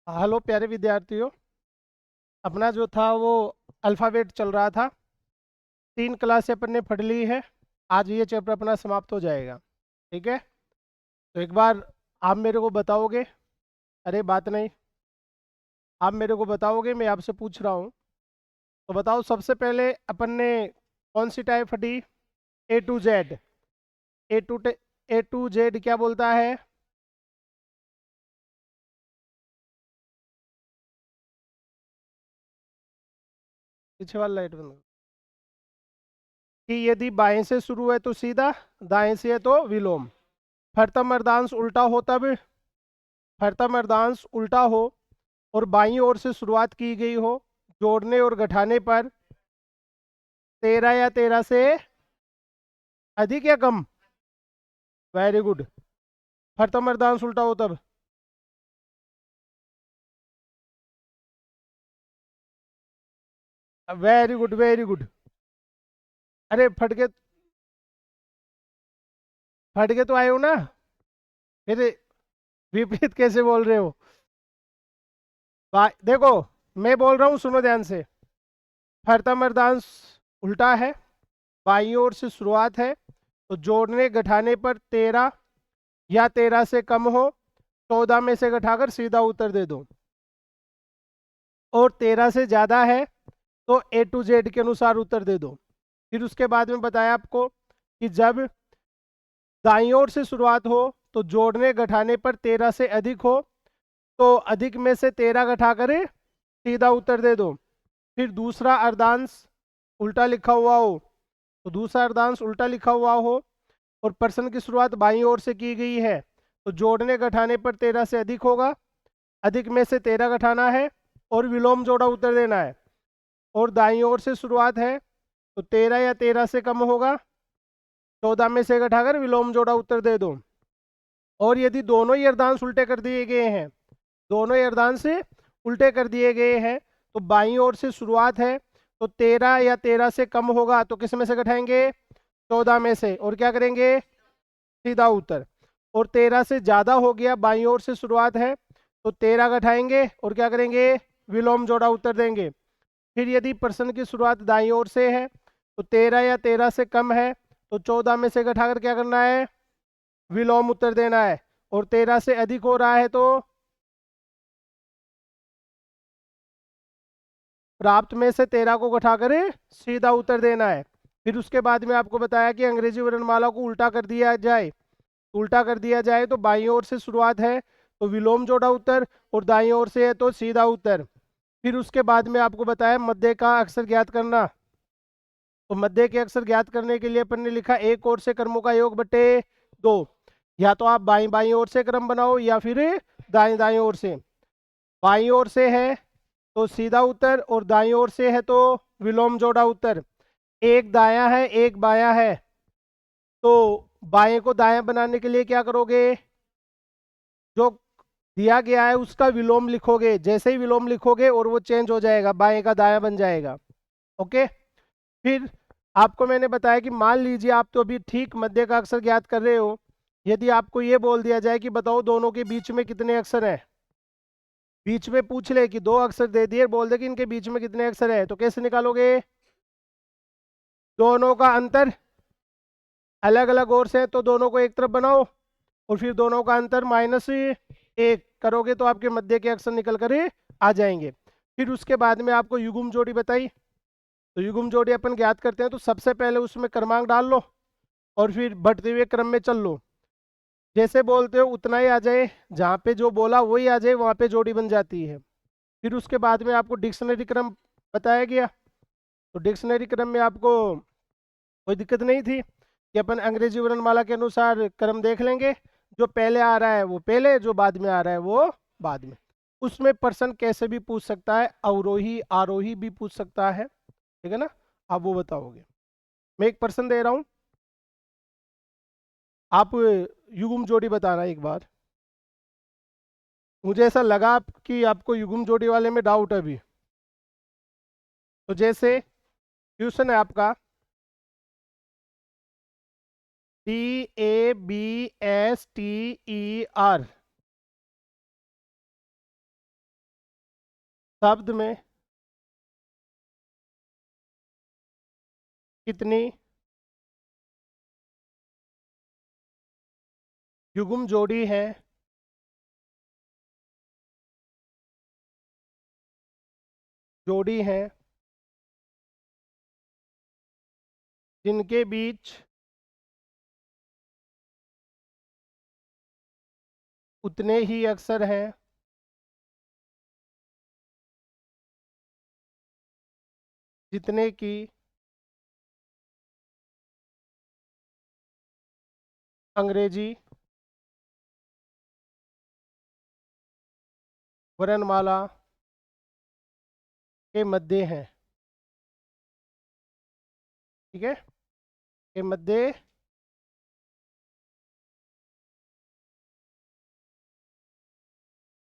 Hello प्यारे विद्यार्थियों। अपना जो था वो अल्फ़ाबेट चल रहा था। 3 क्लास अपन ने पढ़ ली है। आज ये चैप्टर अपना समाप्त हो जाएगा। ठीक है, तो एक बार आप मेरे को बताओगे। अरे बात नहीं, आप मेरे को बताओगे, मैं आपसे पूछ रहा हूँ। तो बताओ, सबसे पहले अपन ने कौन सी टाइप पढ़ी? A to Z। A to A to Z क्या बोलता है? पीछे वाला लाइट बंद करो। कि यदि बाएं से शुरू है तो सीधा, दाएं से है तो विलोम। प्रथम अर्धांश उल्टा हो तब, प्रथम अर्धांश उल्टा हो और बाईं ओर से शुरुआत की गई हो, जोड़ने और घटाने पर 13 या 13 से अधिक या कम। Very good. प्रथम अर्धांश उल्टा हो तब। Very good, very good. अरे फट के तो आए हो ना, फिर विपरीत कैसे बोल रहे हो? देखो, मैं बोल रहा हूँ, सुनो ध्यान से। प्रथम अर्धांश उल्टा है, बाईं ओर से शुरुआत है, तो जोड़ने घटाने पर 13 या 13 से कम हो, 14 में से घटाकर सीधा उत्तर दे दो। और 13 से ज्यादा है तो A to Z के अनुसार उत्तर दे दो। फिर उसके बाद में बताया आपको कि जब दाईं ओर से शुरुआत हो तो जोड़ने घटाने पर 13 से अधिक हो, तो अधिक में से 13 घटाकर सीधा उत्तर दे दो। फिर दूसरा अर्धांश उल्टा लिखा हुआ हो, तो दूसरा अर्धांश उल्टा लिखा हुआ हो और प्रश्न की शुरुआत बाईं ओर से की गई है, तो जोड़ने घटाने पर 13 से अधिक होगा, अधिक में से 13 घटाना है और विलोम जोड़ा उत्तर देना है। और दाईं ओर से शुरुआत है तो 13 या 13 से कम होगा, 14 में से घटाकर विलोम जोड़ा उत्तर दे दो। और यदि दोनों ही अर्धांश उल्टे कर दिए गए हैं, दोनों ही अर्धांश उल्टे कर दिए गए हैं, तो बाईं ओर से शुरुआत है तो 13 या 13 से कम होगा, तो किस में से घटाएंगे? 14 में से। और क्या करेंगे? सीधा उत्तर। और 13 से ज्यादा हो गया, बाईं ओर से शुरुआत है, तो 13 घटाएंगे और क्या करेंगे? विलोम जोड़ा उत्तर देंगे। फिर यदि प्रश्न की शुरुआत दाईं ओर से है तो 13 या 13 से कम है, तो 14 में से घटाकर क्या करना है? विलोम उत्तर देना है। और 13 से अधिक हो रहा है तो प्राप्त में से 13 को घटाकर सीधा उत्तर देना है। फिर उसके बाद में आपको बताया कि अंग्रेजी वर्णमाला को उल्टा कर दिया जाए। उल्टा कर दिया जाए तो बाईं ओर से शुरुआत है तो विलोम जोड़ा उत्तर, और दाईं ओर से है तो सीधा उत्तर। फिर उसके बाद में आपको बताया मध्य का अक्षर ज्ञात करना। तो मध्य के अक्षर ज्ञात करने के लिए अपन ने लिखा एक ओर से क्रमों का योग बटे 2। या तो आप बाईं बाईं ओर से क्रम बनाओ या फिर दाईं दाईं ओर से। बाईं ओर से है तो सीधा उत्तर और दाईं ओर से है तो विलोम जोड़ा उत्तर। एक दायां है एक बायां है, तो बाएं को दायां बनाने के लिए क्या करोगे? जो दिया गया है उसका विलोम लिखोगे। जैसे ही विलोम लिखोगे और वो चेंज हो जाएगा, बाएं का दायां बन जाएगा। ओके। फिर आपको मैंने बताया कि मान लीजिए आप तो अभी ठीक मध्य का अक्षर ज्ञात कर रहे हो। यदि आपको ये बोल दिया जाए कि बताओ दोनों के बीच में कितने अक्षर हैं, बीच में पूछ ले कि 2 अक्षर दे दिए, बोल दे कि इनके बीच में कितने अक्षर है, तो कैसे निकालोगे? दोनों का अंतर अलग अलग ओर से है तो दोनों को एक तरफ बनाओ और फिर दोनों का अंतर -1 करोगे तो आपके मध्य के अक्षर निकल कर आ जाएंगे। फिर उसके बाद में आपको युग्म जोड़ी बताई। तो युग्म जोड़ी अपन ज्ञात करते हैं, तो सबसे पहले उसमें क्रमांक डाल लो और फिर बढ़ते हुए क्रम में चल लो। जैसे बोलते हो उतना ही आ जाए, जहाँ पे जो बोला वही आ जाए, वहाँ पे जोड़ी बन जाती है। फिर उसके बाद में आपको डिक्शनरी क्रम बताया गया। तो डिक्शनरी क्रम में आपको कोई दिक्कत नहीं थी कि अपन अंग्रेजी वर्णमाला के अनुसार क्रम देख लेंगे। जो पहले आ रहा है वो पहले, जो बाद में आ रहा है वो बाद में। उसमें पर्सन कैसे भी पूछ सकता है, अवरोही आरोही भी पूछ सकता है। ठीक है ना? आप वो बताओगे। मैं एक पर्सन दे रहा हूँ, आप युग्म जोड़ी बताना एक बार। मुझे ऐसा लगा कि आपको युग्म जोड़ी वाले में डाउट है अभी। तो जैसे क्वेश्चन है आपका TABSTER। शब्द में कितनी युग्म जोड़ी है, जोड़ी है जिनके बीच उतने ही अक्षर हैं जितने की अंग्रेजी वर्णमाला के मध्य हैं। ठीक है, के मध्य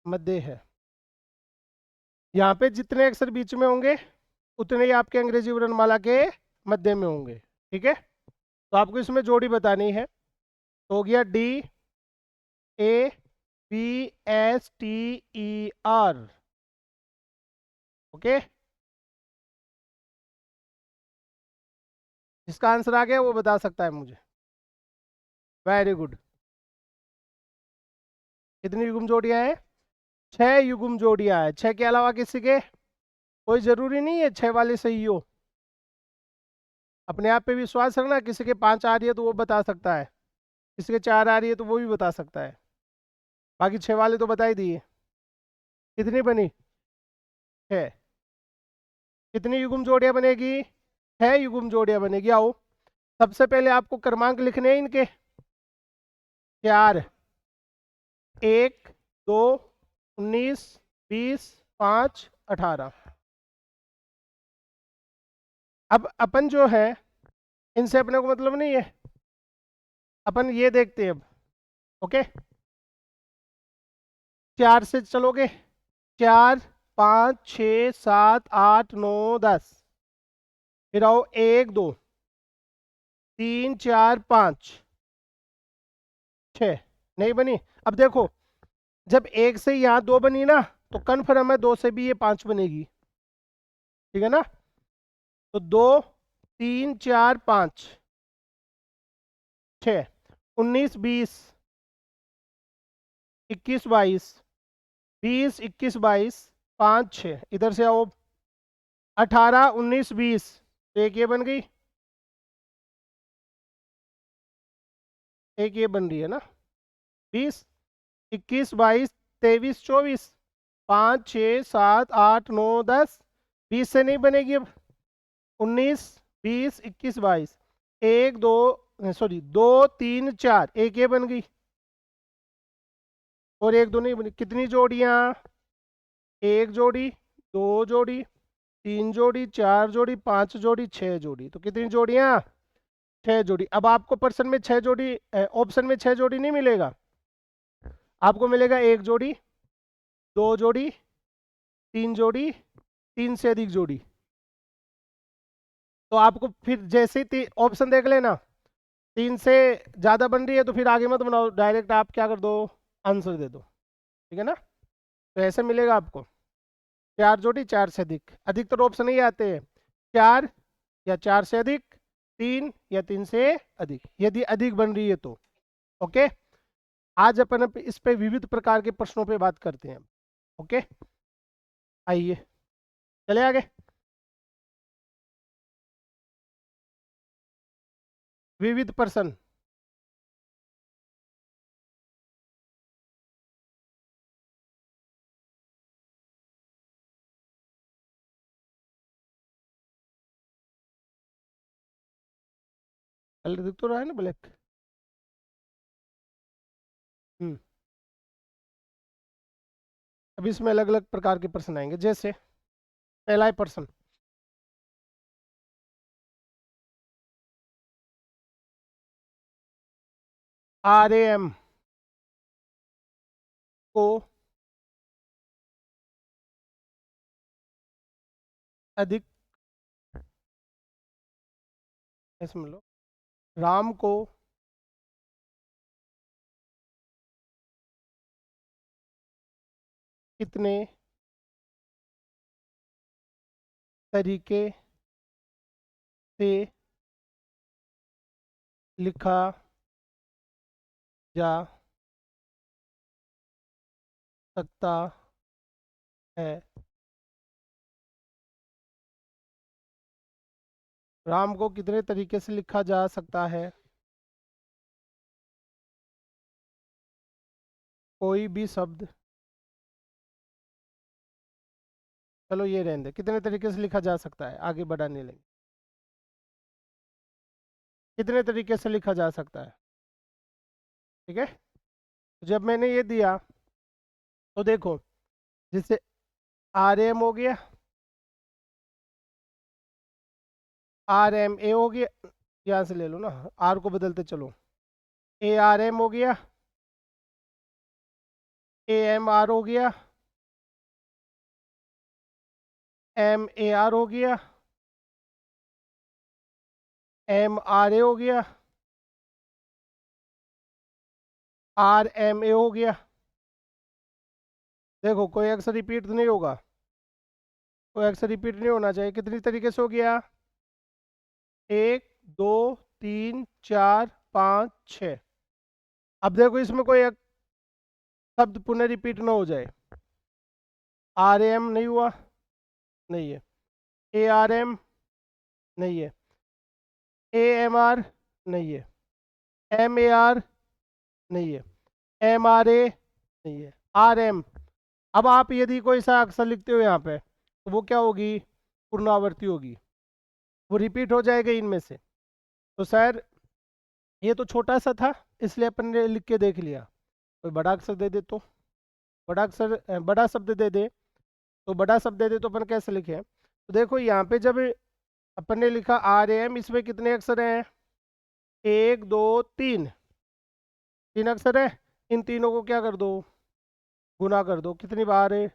मध्य है। यहाँ पे जितने अक्षर बीच में होंगे उतने ही आपके अंग्रेजी वर्णमाला के मध्य में होंगे। ठीक है, तो आपको इसमें जोड़ी बतानी है। तो हो गया DABSTER। ओके, जिसका आंसर आ गया वो बता सकता है मुझे। Very good. कितनी युग्म जोड़ियां हैं? 6 युग्म जोड़ियां हैं। 6 के अलावा किसी के कोई जरूरी नहीं है 6 वाली सही हो। अपने आप पे विश्वास रखना, किसी के 5 आ रही है तो वो बता सकता है, किसी के 4 आ रही है तो वो भी बता सकता है। बाकी 6 वाले तो बता ही दिए। कितनी बनी? 6। कितनी युग्म जोड़ियां बनेगी? 6 युग्म जोड़ियां बनेगी। आओ, सबसे पहले आपको क्रमांक लिखने हैं इनके। 4, 1, 2, 19, 20, 5, 18। अब अपन जो है इनसे अपने को मतलब नहीं है, अपन ये देखते हैं अब। ओके, 4 से चलोगे? 4, 5, 6, 7, 8, 9, 10। फिर आओ 1, 2, 3, 4, 5, 6। नहीं बनी। अब देखो, जब 1 से यहाँ 2 बनी ना, तो कन्फर्म है 2 से भी ये 5 बनेगी। ठीक है ना? तो 2, 3, 4, 5, 6, 19, 20, 21, 22, 20, 21, 22, 5, 6। इधर से आओ, 18, 19, 20। तो एक ये बन गई, एक ये बन रही है ना। 20, 21, 22, 23, 24, 5, 6, 7, 8, 9, 10। 20 से नहीं बनेगी अब। 19, 20, 21, 22, एक दो, सॉरी 2, 3, 4, एक ये बन गई और एक दो नहीं बनी। कितनी जोड़ियां? एक जोड़ी, दो जोड़ी, तीन जोड़ी, चार जोड़ी, पांच जोड़ी, 6 जोड़ी। तो कितनी जोड़ियां? 6 जोड़ी। अब आपको पर्सन में 6 जोड़ी, ऑप्शन में 6 जोड़ी नहीं मिलेगा, आपको मिलेगा एक जोड़ी, दो जोड़ी, तीन जोड़ी, तीन से अधिक जोड़ी। तो आपको फिर जैसे ही ऑप्शन देख लेना, 3 से ज़्यादा बन रही है तो फिर आगे मत बनाओ, डायरेक्ट आप क्या कर दो, आंसर दे दो। ठीक है ना? तो ऐसे मिलेगा आपको 4 जोड़ी, 4 से अधिक। अधिकतर ऑप्शन ही आते हैं 4 या 4 से अधिक, 3 या 3 से अधिक, यदि अधिक बन रही है तो। ओके, आज अपन इस पे विविध प्रकार के प्रश्नों पे बात करते हैं। ओके, आइए चले आगे। विविध प्रश्न। कलर दिख तो रहा है ना, ब्लैक। हम्म। अब इसमें अलग अलग प्रकार के प्रश्न आएंगे। जैसे पहला है प्रश्न, RAM को अधिक, इसमें लो, राम को कितने तरीके से लिखा जा सकता है। राम को कितने तरीके से लिखा जा सकता है? कोई भी शब्द, चलो ये रहने दे, कितने तरीके से लिखा जा सकता है, आगे बढ़ाने लेंगे। कितने तरीके से लिखा जा सकता है, ठीक है। जब मैंने ये दिया तो देखो, जैसे आर एम हो गया, आर एम ए हो गया, यहाँ से ले लो ना, आर को बदलते चलो, ए आर एम हो गया, ए एम आर हो गया, एम ए आर हो गया, एम आर ए हो गया, आर एम ए हो गया। देखो कोई अक्सर रिपीट नहीं होगा, कोई अक्सर रिपीट नहीं होना चाहिए। कितनी तरीके से हो गया? 1 2 3 4 5 6। अब देखो इसमें कोई एक शब्द पुनः रिपीट ना हो जाए। आर एम नहीं हुआ, नहीं है। ए आर एम नहीं है। ए एम आर नहीं है। एम ए आर नहीं है। एम आर ए नहीं है। R M. अब आप यदि कोई सा अक्षर लिखते हो यहाँ पे, तो वो क्या होगी? पुनरावृत्ति होगी, वो रिपीट हो जाएगा इनमें से। तो सर ये तो छोटा सा था, इसलिए अपन ने लिख के देख लिया। कोई बड़ा अक्षर दे दे तो, बड़ा अक्षर बड़ा शब्द दे दे तो, बड़ा शब्द दे दे तो अपन कैसे लिखे? तो देखो यहाँ पे जब अपन ने लिखा आर एम, इसमें कितने अक्षर हैं? 1 2 3, 3 अक्षर है। इन तीनों को क्या कर दो? गुना कर दो। कितनी बार है?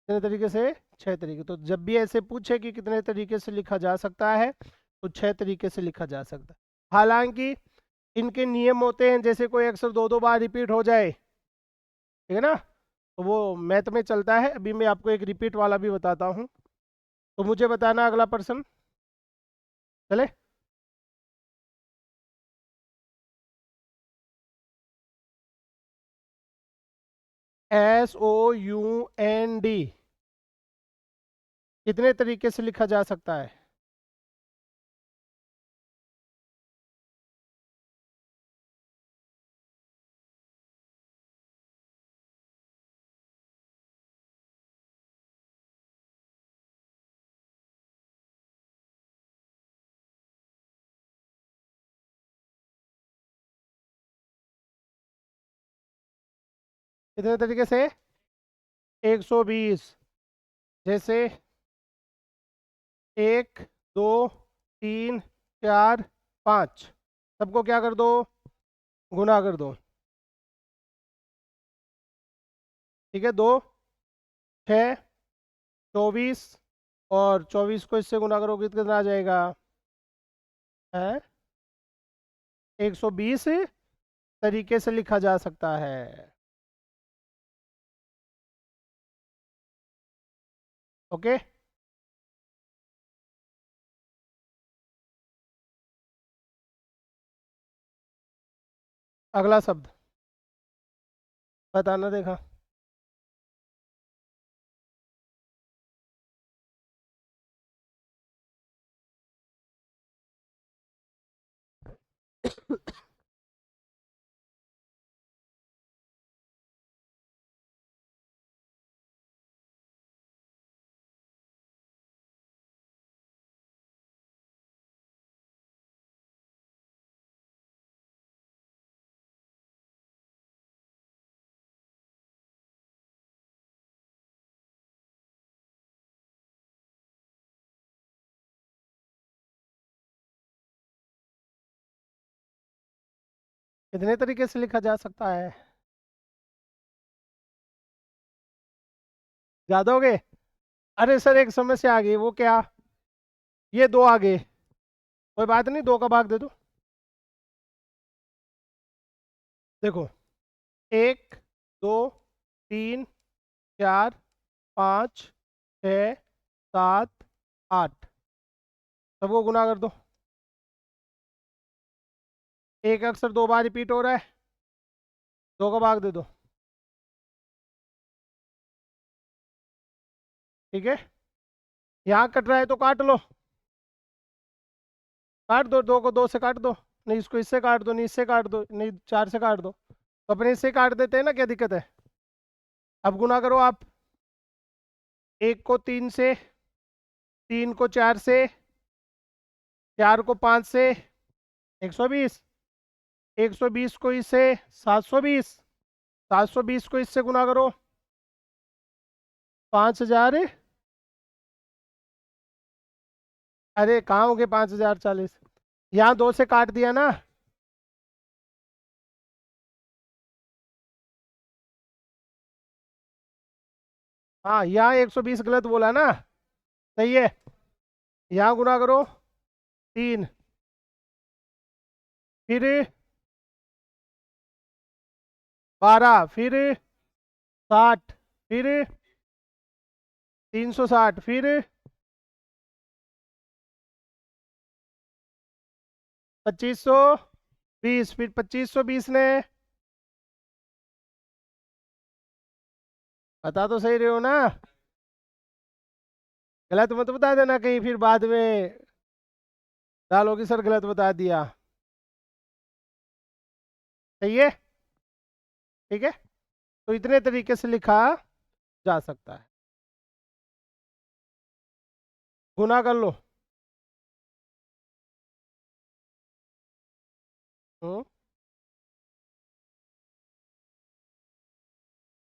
कितने तरीके से? 6 तरीके। तो जब भी ऐसे पूछे कि कितने तरीके से लिखा जा सकता है, तो 6 तरीके से लिखा जा सकता है। हालांकि इनके नियम होते हैं, जैसे कोई अक्षर 2 2 बार रिपीट हो जाए, ठीक है ना, तो वो मैथ में चलता है। अभी मैं आपको एक रिपीट वाला भी बताता हूँ, तो मुझे बताना अगला पर्सन। चले, S O U N D कितने तरीके से लिखा जा सकता है? कितने तरीके से? 120। जैसे 1 2 3 4 5, सबको क्या कर दो? गुना कर दो। ठीक है, 2 6 24, और 24 को इससे गुना करोगे तो कितना आ जाएगा? है 120 तरीके से लिखा जा सकता है। ओके, अगला शब्द बताना, देखा। कितने तरीके से लिखा जा सकता है? ज्यादा हो गए? अरे सर एक समस्या आ गई, वो क्या? ये 2 आ गए, कोई बात नहीं, 2 का भाग दे दो। देखो, 1 2 3 4 5 6 7 8, सबको गुना कर दो। एक अक्षर 2 बार रिपीट हो रहा है, 2 का भाग दे दो। ठीक है, यहाँ कट रहा है तो काट लो, काट दो, 2 को 2 से काट दो। नहीं, इसको इससे काट दो, नहीं इससे काट दो, नहीं 4 से काट दो, तो अपने इससे काट देते हैं ना, क्या दिक्कत है। अब गुना करो आप, 1 को 3 से, 3 को 4 से, 4 को 5 से, 120, 120 को इससे 720, 720 को इससे गुना करो 5000। अरे कहाँ हो गए 5040, यहाँ 2 से काट दिया ना। हाँ, यहाँ 120 गलत बोला ना, सही है। यहाँ गुना करो 3, फिर 12, फिर 60, फिर 360, फिर 2520, फिर 2520 ने, बता तो सही रहे हो ना, गलत मत बता देना कहीं फिर बाद में डालोगे सर गलत बता दिया। सही है, ठीक है, तो इतने तरीके से लिखा जा सकता है। गुना कर लो।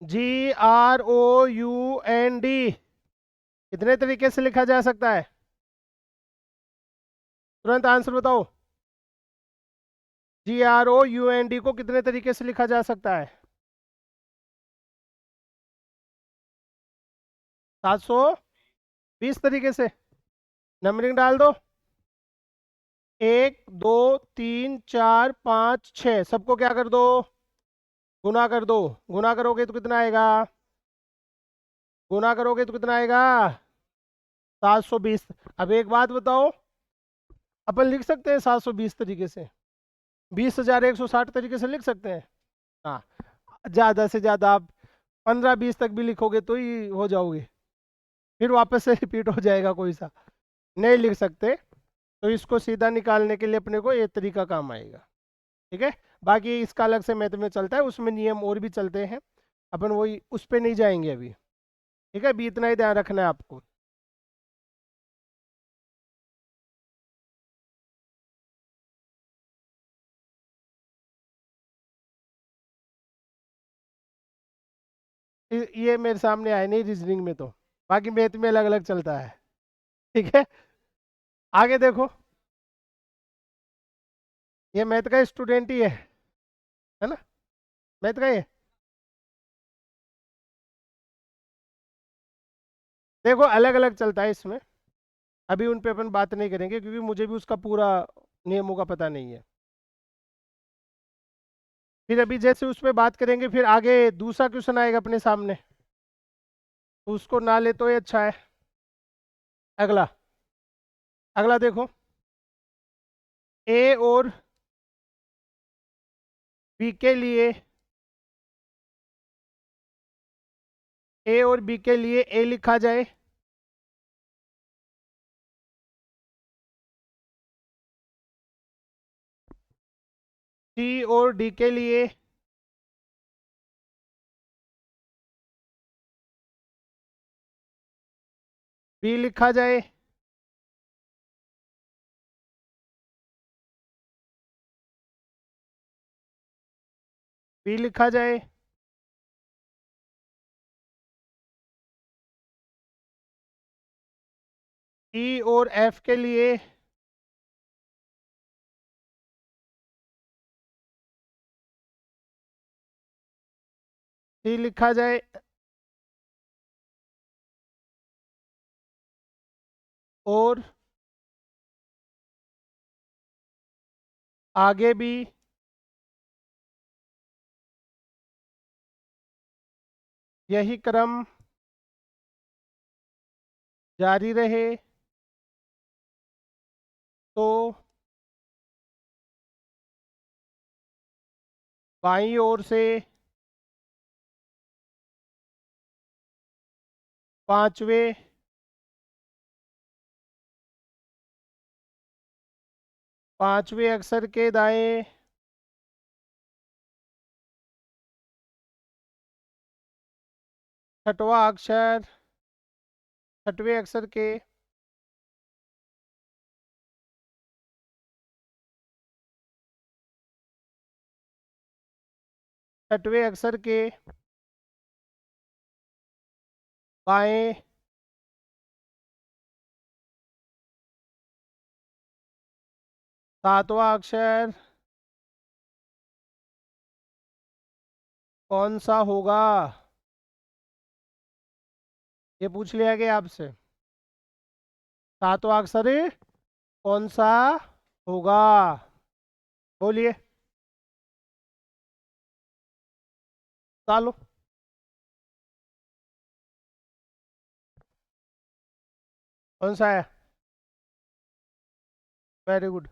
GROUND कितने तरीके से लिखा जा सकता है, तुरंत आंसर बताओ। GROUND को कितने तरीके से लिखा जा सकता है। 720 तरीके से। नंबरिंग डाल दो, 1 2 3 4 5 6, सबको क्या कर दो, गुना कर दो। गुना करोगे तो कितना आएगा, गुना करोगे तो कितना आएगा 720। अब एक बात बताओ, अपन लिख सकते हैं 720 तरीके से, 20,160 तरीके से लिख सकते हैं। हाँ, ज़्यादा से ज़्यादा आप 15-20 तक भी लिखोगे तो ही हो जाओगे, फिर वापस से रिपीट हो जाएगा कोई सा, नहीं लिख सकते। तो इसको सीधा निकालने के लिए अपने को ये तरीका काम आएगा। ठीक है, बाकी इसका अलग से मैथ में चलता है, उसमें नियम और भी चलते हैं, अपन वही उस पर नहीं जाएंगे अभी। ठीक है, अभी इतना ही ध्यान रखना है आपको। ये मेरे सामने आए नहीं रीजनिंग में तो, बाकी मैथ में अलग अलग चलता है। ठीक है, आगे देखो, ये मैथ का स्टूडेंट ही है ना, मैथ का ये। देखो अलग अलग चलता है इसमें, अभी उन पे अपन बात नहीं करेंगे क्योंकि मुझे भी उसका पूरा नियमों का पता नहीं है। फिर अभी जैसे उस पर बात करेंगे, फिर आगे दूसरा क्वेश्चन आएगा अपने सामने, तो उसको ना ले तो ये अच्छा है। अगला, अगला देखो, ए और बी के लिए, ए और बी के लिए ए लिखा जाए, सी और डी के लिए बी लिखा जाए, बी लिखा जाए, ई और एफ के लिए सी लिखा जाए, और आगे भी यही क्रम जारी रहे तो बाईं ओर से पांचवें अक्षर के दाएं छठवां अक्षर छठवें अक्षर के छठवें अक्षर के बाएं सातवां अक्षर कौन सा होगा? ये पूछ लिया गया आपसे। सातवां अक्षर कौन सा होगा? बोलिए। चालो। कौन सा है? Very good.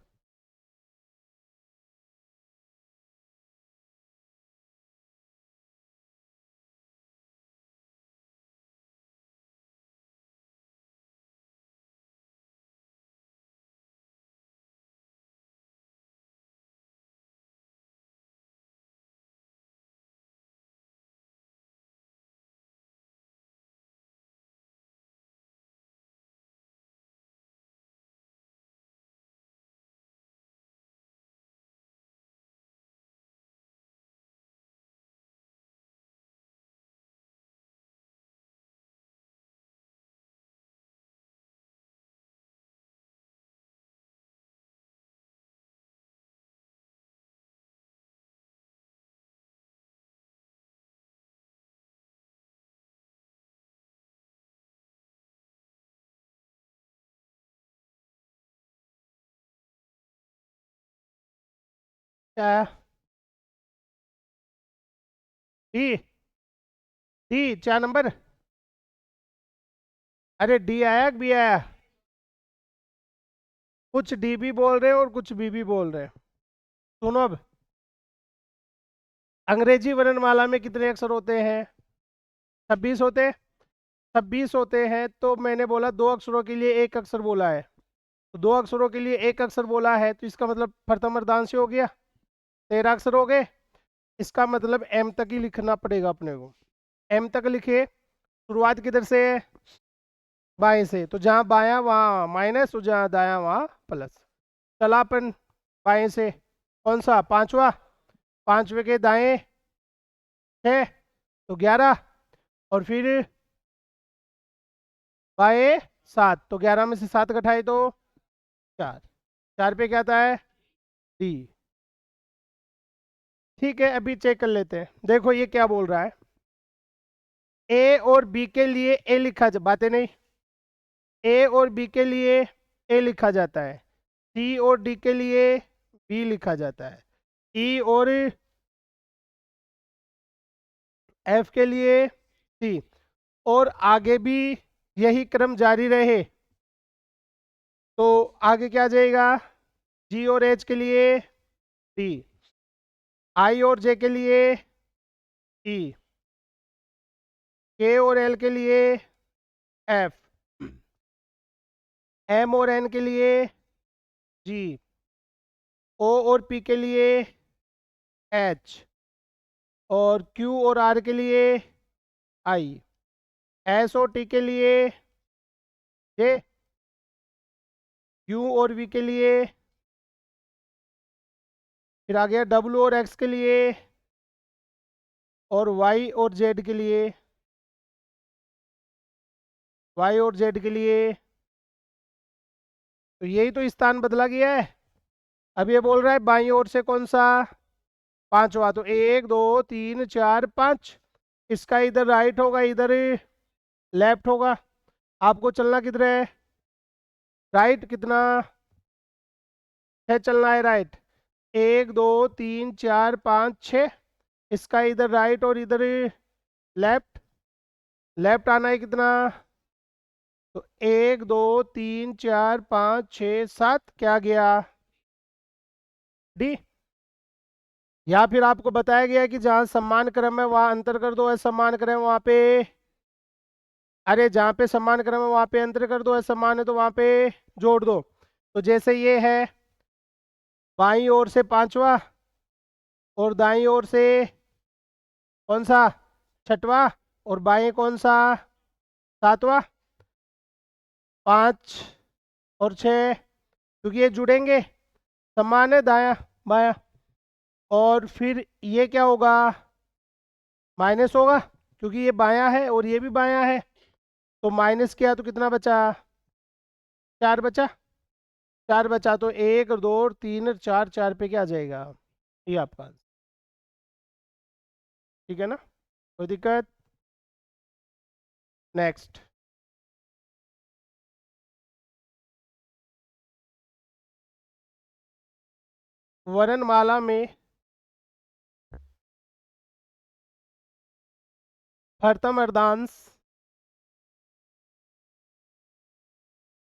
क्या है? डी। D 4 number. अरे डी आया कि बी आया? कुछ डी भी बोल रहे हैं और कुछ बी भी बोल रहे हैं। सुनो अब, अंग्रेजी वर्णमाला में कितने अक्षर होते हैं? 26 होते हैं। 26 होते हैं तो मैंने बोला 2 अक्षरों के लिए एक अक्षर बोला है, तो 2 अक्षरों के लिए एक अक्षर बोला है तो इसका मतलब प्रथम अर्धांश हो गया। 13 अक्षर हो गए। इसका मतलब एम तक ही लिखना पड़ेगा अपने को। एम तक लिखे। शुरुआत किधर से है? बाएं से, तो जहाँ बायां वहाँ माइनस और जहाँ दायां वहाँ प्लस। चला अपन बाएं से। कौन सा? पांचवा। पांचवे के दाएं 6 तो 11, और फिर बाएं 7 तो 11 में से 7 घटाए तो 4। 4 पे क्या आता है? डी। ठीक है, अभी चेक कर लेते हैं। देखो ये क्या बोल रहा है। ए और बी के लिए ए लिखा जा, बातें नहीं। ए और बी के लिए ए लिखा जाता है। सी और डी के लिए बी लिखा जाता है। ई और एफ के लिए सी। और आगे भी यही क्रम जारी रहे तो आगे क्या आ जाएगा? जी और एच के लिए डी, आई और जे के लिए ई, के और एल के लिए एफ, एम और एन के लिए जी, ओ और पी के लिए एच, और क्यू और आर के लिए आई, एस और टी के लिए जे, यू और वी के लिए, फिर आ गया डब्ल्यू और एक्स के लिए, और वाई और जेड के लिए। वाई और जेड के लिए तो यही तो स्थान बदला गया है। अब ये बोल रहा है बाईं ओर से कौन सा? पांचवा। तो 1 2 3 4 5। इसका इधर राइट होगा, इधर लेफ्ट होगा। आपको चलना किधर है? राइट। कितना है चलना है? राइट। 1 2 3 4 5 6। इसका इधर राइट और इधर लेफ्ट। लेफ्ट आना है कितना? तो 1 2 3 4 5 6 7 क्या गया डी। या फिर आपको बताया गया कि जहां समान क्रम है वहां अंतर कर दो, असमान क्रम है वहां पे, अरे जहां पे समान क्रम है वहां पे अंतर कर दो, असमान है तो वहां पे जोड़ दो। तो जैसे ये है बाईं ओर से पांचवा और दाईं ओर से कौन सा छठवा और बाएं कौन सा सातवां, 5 और 6, क्योंकि ये जुड़ेंगे, समान है दाया बाया। और फिर ये क्या होगा, माइनस होगा क्योंकि ये बायां है और ये भी बायां है। तो माइनस किया तो कितना बचा, 4 बचा। 4 बचा तो 1 2 3 4, 4 पे क्या आ जाएगा, ये आपका आंसर। ठीक है ना, कोई दिक्कत। नेक्स्ट, वर्णमाला में प्रथम अर्धांश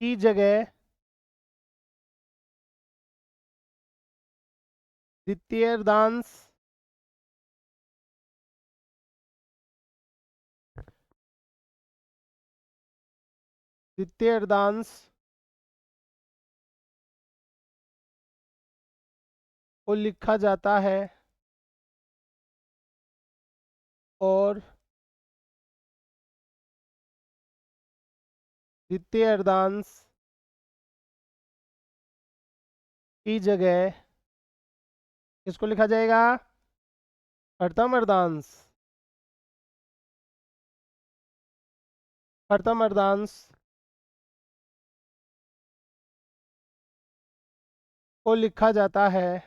की जगह द्वितीय अर्धांश द्वितीय अर्धांश को लिखा जाता है और द्वितीय अर्धांश की जगह किसको लिखा जाएगा, प्रथम अर्धांश। प्रथम अर्धांश को लिखा जाता है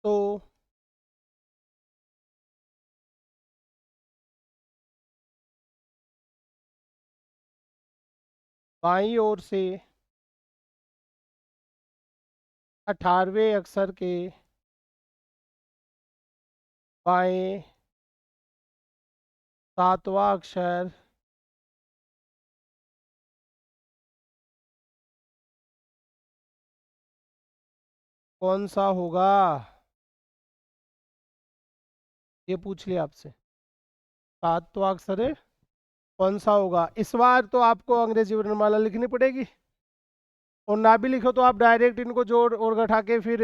तो बाईं ओर से 18वें अक्षर के बाएं 7वां अक्षर कौन सा होगा, ये पूछ लिया आपसे। 7वां अक्षर है, कौन सा होगा। इस बार तो आपको अंग्रेजी वर्णमाला लिखनी पड़ेगी, और ना भी लिखो तो आप डायरेक्ट इनको जोड़ और घटा के फिर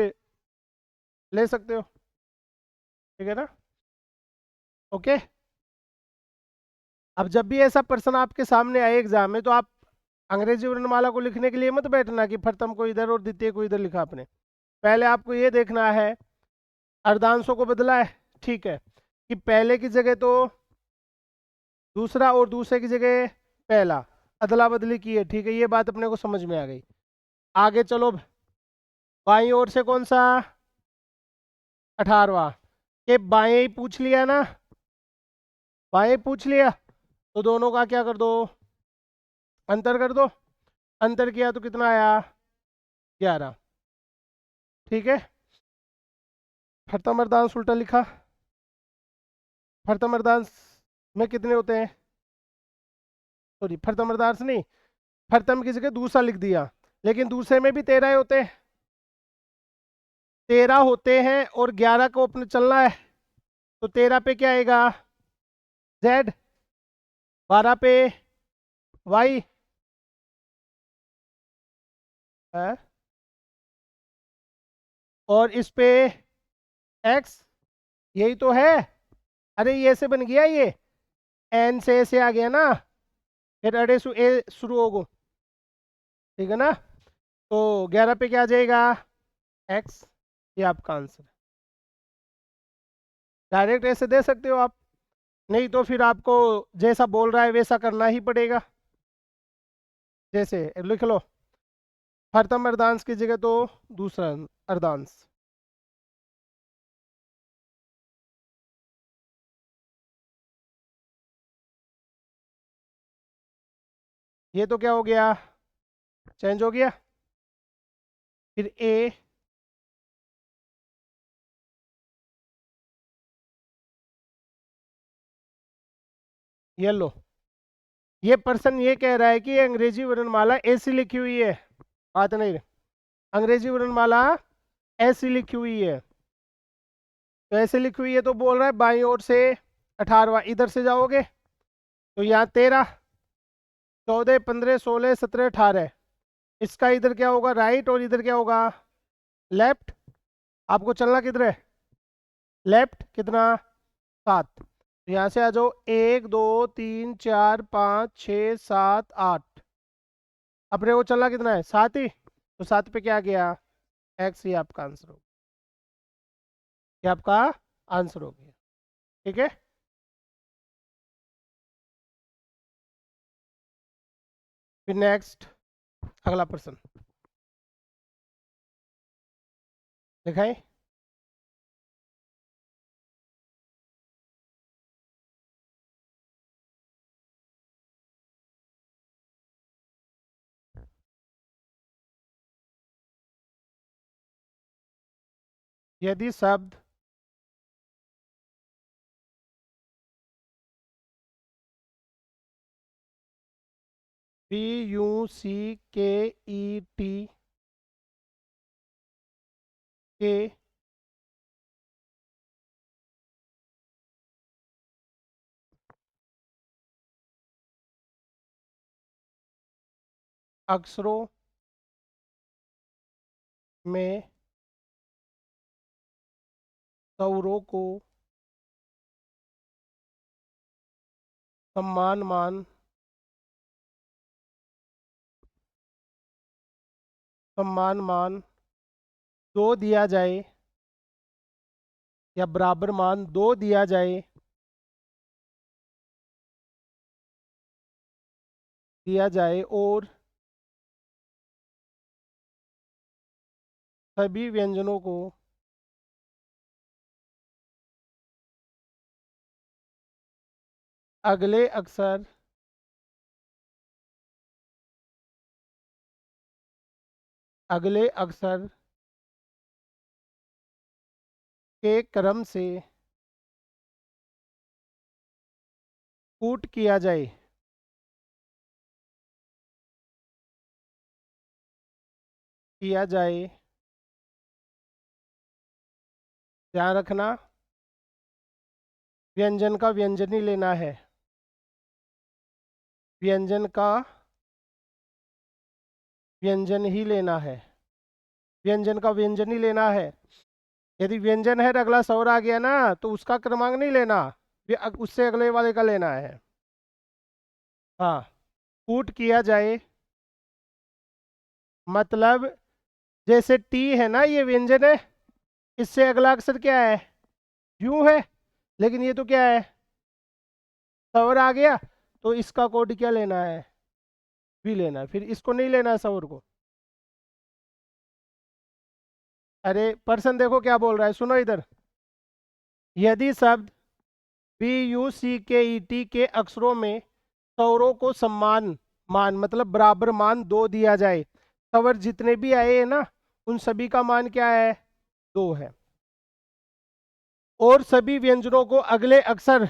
ले सकते हो। ठीक है ना, ओके। अब जब भी ऐसा प्रश्न आपके सामने आए एग्जाम में, तो आप अंग्रेजी वर्णमाला को लिखने के लिए मत बैठना कि प्रथम को इधर और द्वितीय को इधर लिखा आपने। पहले आपको ये देखना है अर्धांशों को बदला है, ठीक है, कि पहले की जगह तो दूसरा और दूसरे की जगह पहला, अदला बदली की है, ठीक है, ये बात अपने को समझ में आ गई। आगे चलो, बाईं ओर से कौन सा 18वां, के बाएं ही पूछ लिया ना, बाएं पूछ लिया, तो दोनों का क्या कर दो, अंतर कर दो। अंतर किया तो कितना आया, 11। ठीक है, प्रथम अर्धांश उल्टा लिखा। प्रथम अर्धांश में कितने होते हैं, सॉरी प्रथम अर्धांश नहीं, प्रथम की जगह दूसरा लिख दिया, लेकिन दूसरे में भी 13 होते हैं, 13 होते हैं और 11 को अपने चलना है, तो 13 पे क्या आएगा, जेड, 12 पे वाई है, और इस पे एक्स, यही तो है। अरे ये से बन गया ये, एन से ऐसे आ गया ना, फिर अड़े सु ए शुरू होगो, ठीक है ना। तो 11 पे क्या आ जाएगा, एक्स, ये आपका आंसर है। डायरेक्ट ऐसे दे सकते हो आप, नहीं तो फिर आपको जैसा बोल रहा है वैसा करना ही पड़ेगा। जैसे लिख लो, प्रथम अर्धांश की जगह तो दूसरा अर्धांश। ये तो क्या हो गया, चेंज हो गया। फिर ए, ये लो, ये पर्सन ये कह रहा है कि अंग्रेजी वर्णमाला ऐसी लिखी हुई है, बात नहीं, अंग्रेजी वर्णमाला ऐसी लिखी हुई है, तो ऐसे लिखी हुई है तो बोल रहा है बाईं ओर से 18वां, इधर से जाओगे तो यहाँ 13, 14, 15, 16, 17, 18, इसका इधर क्या होगा राइट और इधर क्या होगा लेफ्ट। आपको चलना किधर है लेफ्ट, कितना 7, तो यहाँ से आ जाओ 1 2 3 4 5 6 7 8, अपने को चलना कितना है 7 ही, तो 7 पे क्या गया एक्स, ही आपका आंसर हो, ये आपका आंसर हो गया। ठीक है, फिर नेक्स्ट अगला प्रश्न दिखाएं। यदि शब्द PUCKET के अक्षरों में सौरों को सम्मान मान 2 दिया जाए या बराबर मान 2 दिया जाए और सभी व्यंजनों को अगले अक्षर के क्रम से कूट किया जाए, ध्यान रखना व्यंजन का व्यंजन ही लेना है, व्यंजन का व्यंजन ही लेना है, व्यंजन का व्यंजन ही लेना है। यदि व्यंजन है और अगला स्वर आ गया ना तो उसका क्रमांक नहीं लेना, उससे अगले वाले का लेना है। हाँ, कूट किया जाए मतलब जैसे टी है ना ये व्यंजन है, इससे अगला अक्षर क्या है यू है, लेकिन ये तो क्या है स्वर आ गया, तो इसका कोड क्या लेना है भी लेना है, फिर इसको नहीं लेना है स्वर को। अरे पर्सन देखो क्या बोल रहा है, सुनो इधर, यदि शब्द PUCKET के अक्षरों में स्वरों को सम्मान मान मतलब बराबर मान 2 दिया जाए, स्वर जितने भी आए हैं ना उन सभी का मान क्या है 2 है, और सभी व्यंजनों को अगले अक्षर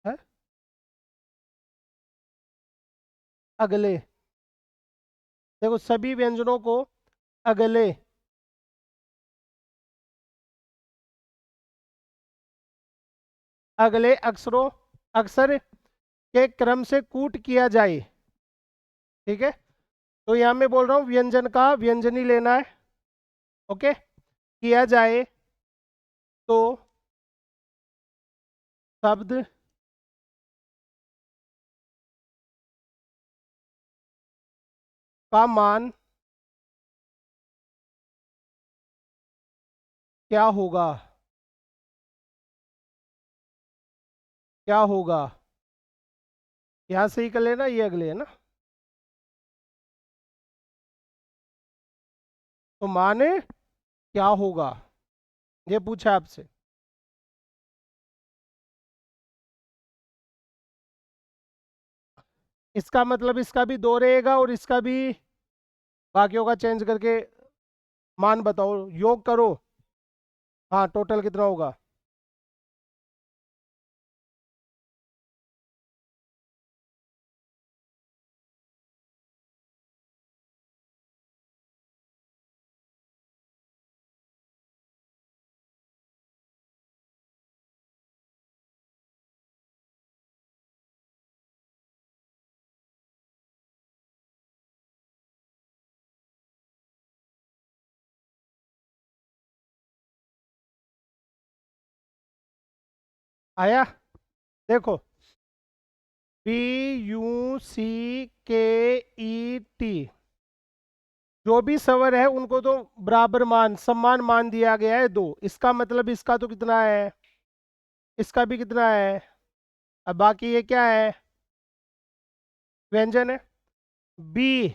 है? अगले, देखो सभी व्यंजनों को अगले अक्षर के क्रम से कूट किया जाए। ठीक है, तो यहां मैं बोल रहा हूं व्यंजन का व्यंजन ही लेना है। ओके, किया जाए तो शब्द का मान क्या होगा, क्या होगा, यहां से ही कर लेना, ये अगले है ना, तो मान क्या होगा ये पूछा आपसे। इसका मतलब इसका भी 2 रहेगा और इसका भी, बाकियों का चेंज करके मान बताओ, योग करो, हाँ टोटल कितना होगा आया? देखो, बी यू सी के ई टी, जो भी स्वर है उनको तो बराबर मान, समान मान दिया गया है 2। इसका मतलब इसका तो कितना है, इसका भी कितना है। अब बाकी ये क्या है, व्यंजन है। बी,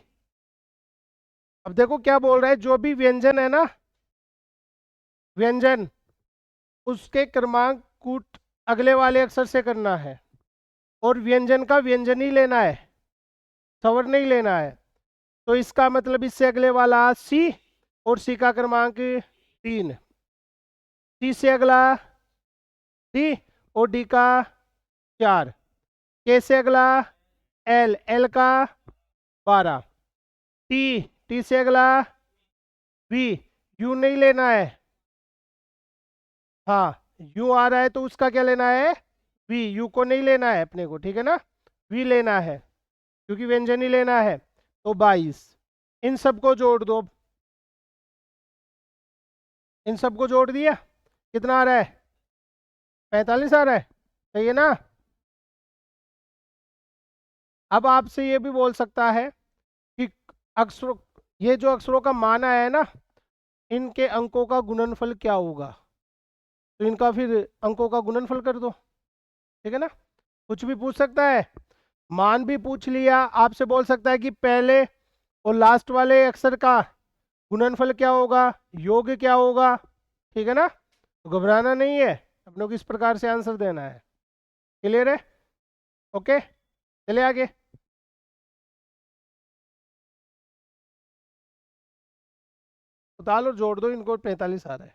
अब देखो क्या बोल रहा है, जो भी व्यंजन है ना, व्यंजन, उसके क्रमांक कूट अगले वाले अक्षर से करना है, और व्यंजन का व्यंजन ही लेना है, स्वर नहीं लेना है। तो इसका मतलब इससे अगले वाला सी, और सी का क्रमांक 3, सी से अगला डी, और डी का 4, के से अगला एल, एल का 12, टी, टी से अगला वी, यू नहीं लेना है। हाँ, यू आ रहा है तो उसका क्या लेना है, वी, यू को नहीं लेना है अपने को, ठीक है ना, वी लेना है, क्योंकि व्यंजन ही लेना है। तो 22, इन सबको जोड़ दो, इन सबको जोड़ दिया, कितना आ रहा है, 45 आ रहा है, सही है ना। अब आपसे ये भी बोल सकता है कि अक्षरों, ये जो अक्षरों का मान आया है ना, इनके अंकों का गुणनफल क्या होगा। तो इनका फिर अंकों का गुणनफल कर दो, ठीक है ना। कुछ भी पूछ सकता है, मान भी पूछ लिया, आपसे बोल सकता है कि पहले और लास्ट वाले अक्षर का गुणनफल क्या होगा, योग क्या होगा, ठीक है ना। तो घबराना नहीं है, अपने को इस प्रकार से आंसर देना है। क्लियर है? ओके, चले आगे। उतार और जोड़ दो इनको, 45 आ रहा है।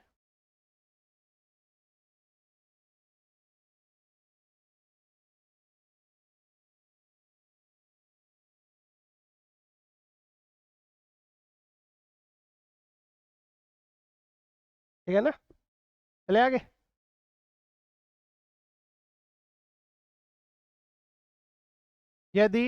ठीक है ना, चले आगे। यदि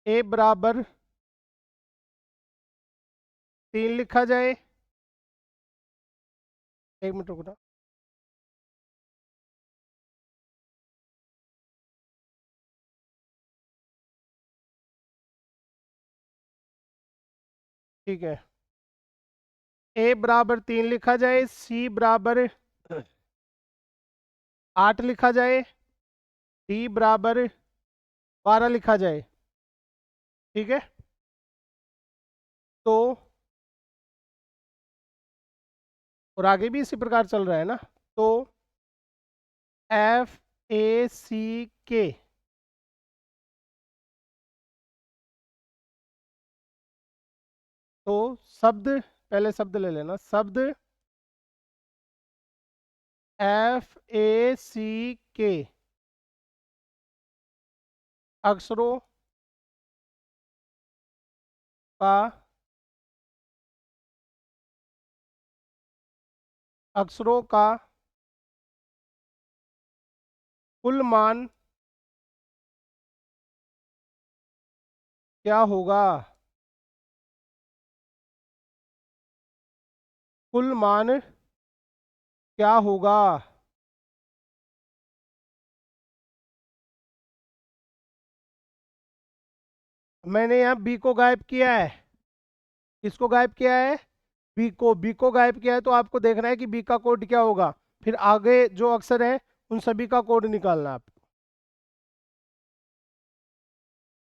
ए बराबर 3 लिखा जाए, एक मिनट रुकना, ठीक है, ए बराबर 3 लिखा जाए, सी बराबर 8 लिखा जाए, डी बराबर 12 लिखा जाए, ठीक है। तो और आगे भी इसी प्रकार चल रहा है ना। तो एफ ए सी के, तो शब्द, पहले शब्द ले लेना, शब्द एफ ए सी के अक्षरों का, अक्षरों का कुल मान क्या होगा, कुल मान क्या होगा। मैंने यहाँ बी को गायब किया है, किसको गायब किया है, बी को, बी को गायब किया है, तो आपको देखना है कि बी का कोड क्या होगा, फिर आगे जो अक्षर है उन सभी का कोड निकालना आप,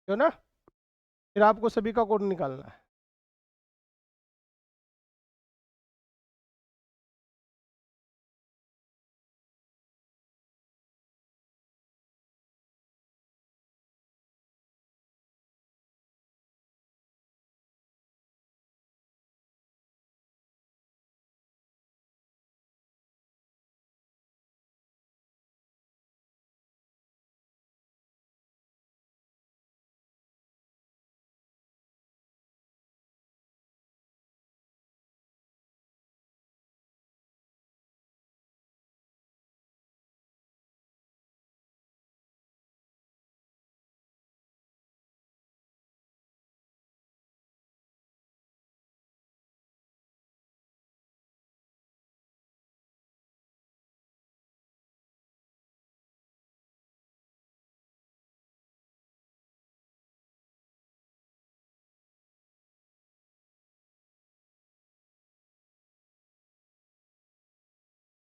क्यों ना, फिर आपको सभी का कोड निकालना है।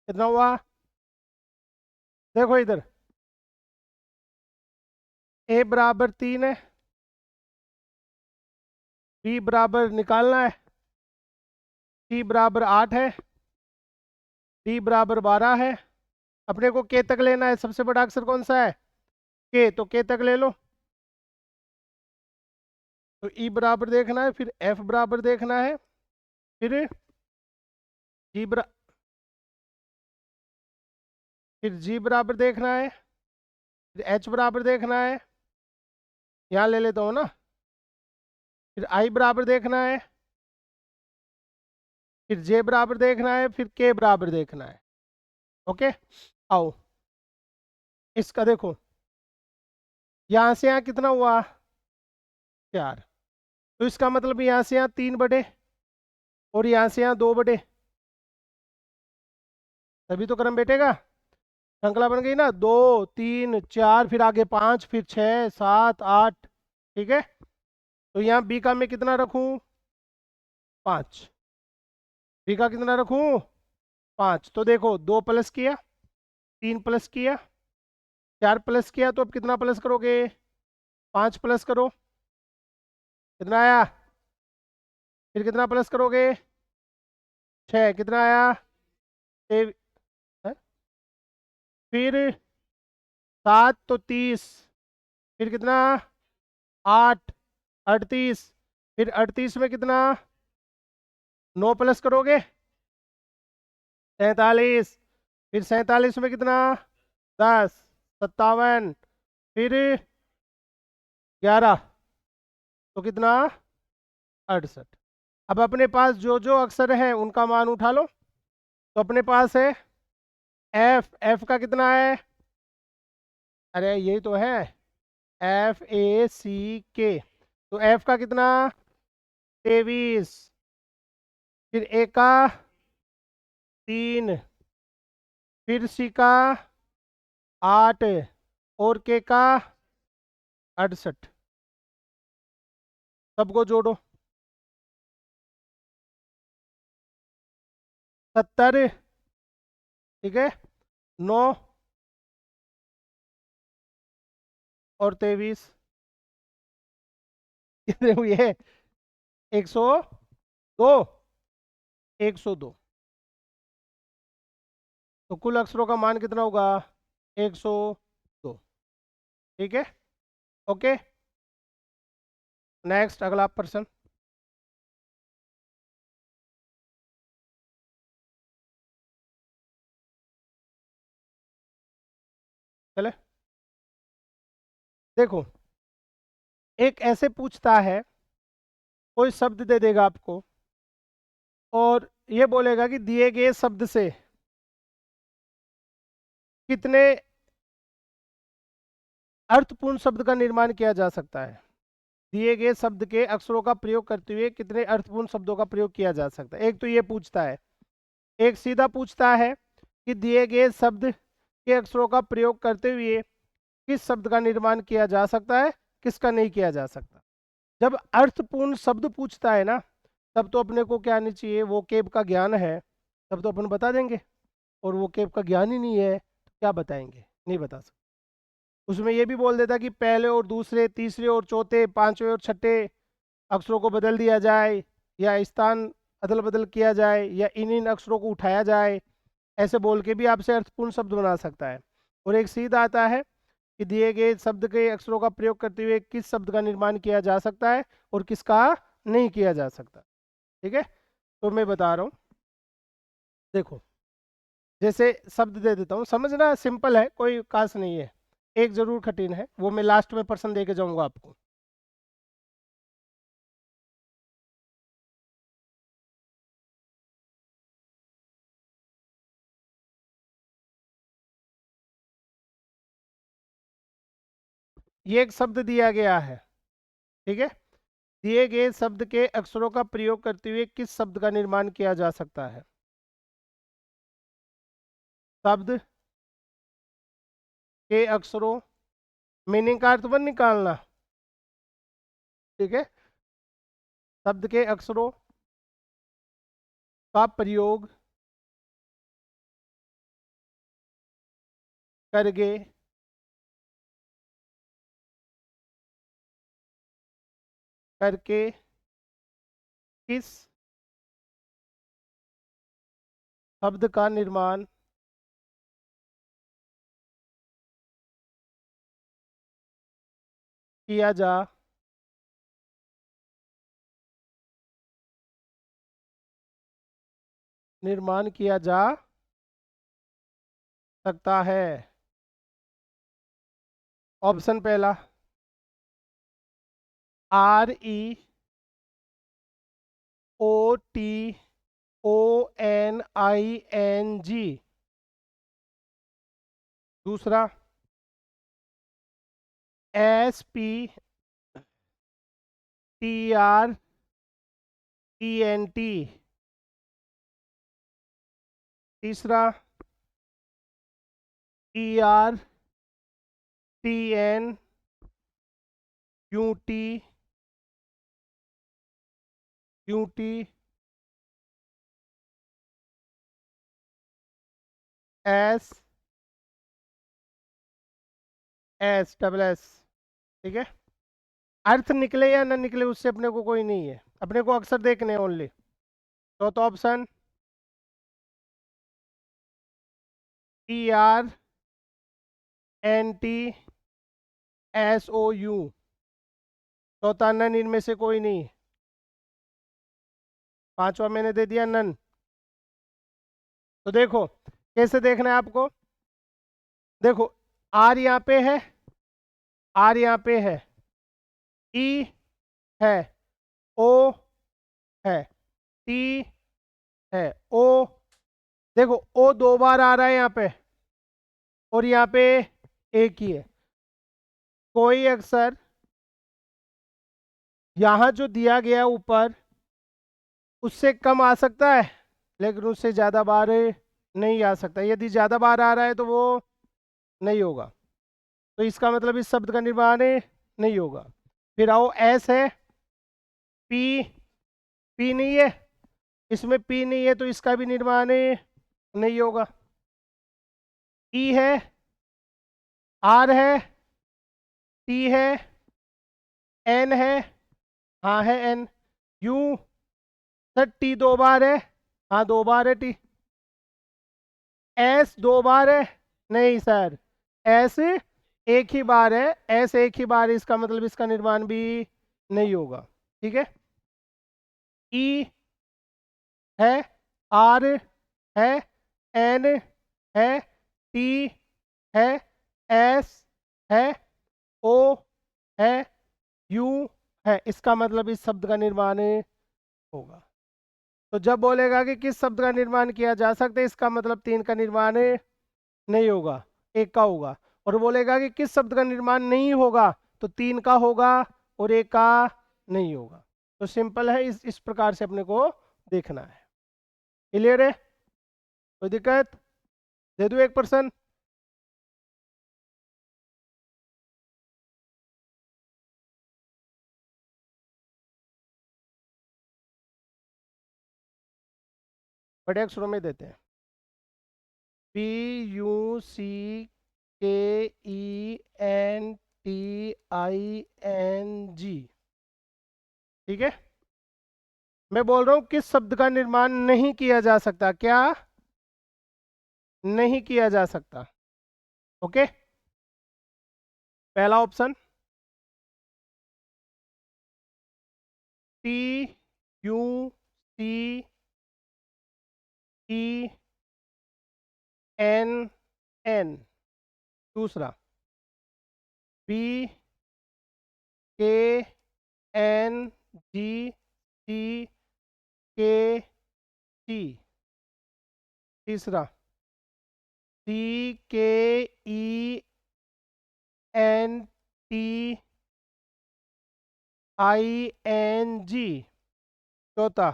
कितना हुआ? देखो इधर, a बराबर 3 है, b बराबर निकालना है, c बराबर 8 है, d बराबर 12 है। अपने को k तक लेना है। सबसे बड़ा अक्षर कौन सा है? k, तो k तक ले लो। तो e बराबर देखना है, फिर f बराबर देखना है, फिर g बरा फिर g बराबर देखना है, फिर h बराबर देखना है, यहाँ ले लेता हूँ ना, फिर i बराबर देखना है, फिर j बराबर देखना है, फिर k बराबर देखना है। ओके, आओ इसका देखो, यहाँ से यहाँ कितना हुआ? 4। तो इसका मतलब यहाँ से यहाँ 3 बटे और यहाँ से यहाँ 2 बटे, तभी तो क्रम बैठेगा। श्रृंखला बन गई ना, 2 3 4, फिर आगे 5, फिर 6 7 8। ठीक है, तो यहाँ बी का मैं कितना रखूँ? 5। बी का कितना रखूँ? 5। तो देखो, 2 प्लस किया, 3 प्लस किया, 4 प्लस किया, तो अब कितना प्लस करोगे? 5 प्लस करो, कितना आया? फिर कितना प्लस करोगे? 6, कितना आया? ए, है? फिर 7 तो 30, फिर कितना? 8 38, फिर 38 में कितना? 9 प्लस करोगे? 47, फिर 47 में कितना? 10 57, फिर 11, तो कितना? 68। अब अपने पास जो जो अक्षर है उनका मान उठा लो। तो अपने पास है एफ का कितना है? अरे यही तो है, FACK। तो एफ का कितना? 23, फिर ए का 3, फिर सी का 8 और के का 68। सबको जोड़ो, 70, ठीक है, 9 और 23, कितने हुए? 102। 102। तो कुल अक्षरों का मान कितना होगा? 102। ठीक है, ओके। नेक्स्ट, अगला प्रश्न। चले, देखो, एक ऐसे पूछता है, कोई शब्द दे देगा आपको और ये बोलेगा कि दिए गए शब्द से कितने अर्थपूर्ण शब्द का निर्माण किया जा सकता है। दिए गए शब्द के अक्षरों का प्रयोग करते हुए कितने अर्थपूर्ण शब्दों का प्रयोग किया जा सकता है। एक तो ये पूछता है, एक सीधा पूछता है कि दिए गए शब्द के अक्षरों का प्रयोग करते हुए किस शब्द का निर्माण किया जा सकता है, किसका नहीं किया जा सकता। जब अर्थपूर्ण शब्द पूछता है ना, तब तो अपने को क्या आनी चाहिए? वो केब का ज्ञान है, तब तो अपन बता देंगे। और वो केब का ज्ञान ही नहीं है तो क्या बताएंगे? नहीं बता सकते। उसमें ये भी बोल देता कि पहले और दूसरे, तीसरे और चौथे, पांचवें और छठे अक्षरों को बदल दिया जाए, या स्थान अदल बदल किया जाए, या इन इन अक्षरों को उठाया जाए, ऐसे बोल के भी आपसे अर्थपूर्ण शब्द बना सकता है। और एक सीधा आता है कि दिए गए शब्द के अक्षरों का प्रयोग करते हुए किस शब्द का निर्माण किया जा सकता है और किसका नहीं किया जा सकता। ठीक है, तो मैं बता रहा हूँ, देखो, जैसे शब्द दे देता हूँ, समझना सिंपल है, कोई खास नहीं है। एक जरूर कठिन है, वो मैं लास्ट में प्रश्न दे के जाऊंगा आपको। ये एक शब्द दिया गया है, ठीक है, दिए गए शब्द के अक्षरों का प्रयोग करते हुए किस शब्द का निर्माण किया जा सकता है। शब्द के अक्षरों, मीनिंग का अर्थ वन निकालना, ठीक है, शब्द के अक्षरों का प्रयोग करगे, करके, किस शब्द का निर्माण किया जा सकता है। ऑप्शन पहला, REOTONING। दूसरा, SPTRENT। तीसरा, ERTNUT SS। ठीक है, अर्थ निकले या ना निकले उससे अपने को कोई नहीं है, अपने को अक्सर देखने ओनली। चौथा ऑप्शन, TRNTSOU। चौथा नन, इनमें से कोई नहीं। पांचवा मैंने दे दिया नन। तो देखो कैसे देखना है आपको। देखो, आर यहाँ पे है, आर यहाँ पे है, ई है, ओ है, टी है, ओ। देखो ओ दो बार आ रहा है यहाँ पे, और यहाँ पे एक ही है। कोई अक्सर यहाँ जो दिया गया ऊपर उससे कम आ सकता है, लेकिन उससे ज़्यादा बार नहीं आ सकता। यदि ज़्यादा बार आ रहा है तो वो नहीं होगा, तो इसका मतलब इस शब्द का निर्माण नहीं होगा। फिर आओ, एस है, पी, पी नहीं है, इसमें पी नहीं है तो इसका भी निर्माण नहीं होगा। ई है, आर है, टी है, एन है, हाँ है एन, यू। सर टी दो बार है, हाँ दो बार है टी। एस दो बार है, नहीं सर, एस एक ही बार है, एस एक ही बार है, इसका मतलब इसका निर्माण भी नहीं होगा। ठीक है, ई है, आर है, एन है, टी है, एस है, ओ है, यू है, इसका मतलब इस शब्द का निर्माण होगा। तो जब बोलेगा कि किस शब्द का निर्माण किया जा सकता है, इसका मतलब तीन का निर्माण नहीं होगा, एक का होगा। और बोलेगा कि किस शब्द का निर्माण नहीं होगा, तो तीन का होगा और एक का नहीं होगा। तो सिंपल है, इस प्रकार से अपने को देखना है। क्लियर है, कोई दिक्कत? दे दूं 1%? बड़े अक्षरों में देते हैं, PUCKENTING। ठीक है, मैं बोल रहा हूं किस शब्द का निर्माण नहीं किया जा सकता, क्या नहीं किया जा सकता। ओके, पहला ऑप्शन, TUCENN। दूसरा, BKNGCKT। तीसरा, CKENTING। चौथा,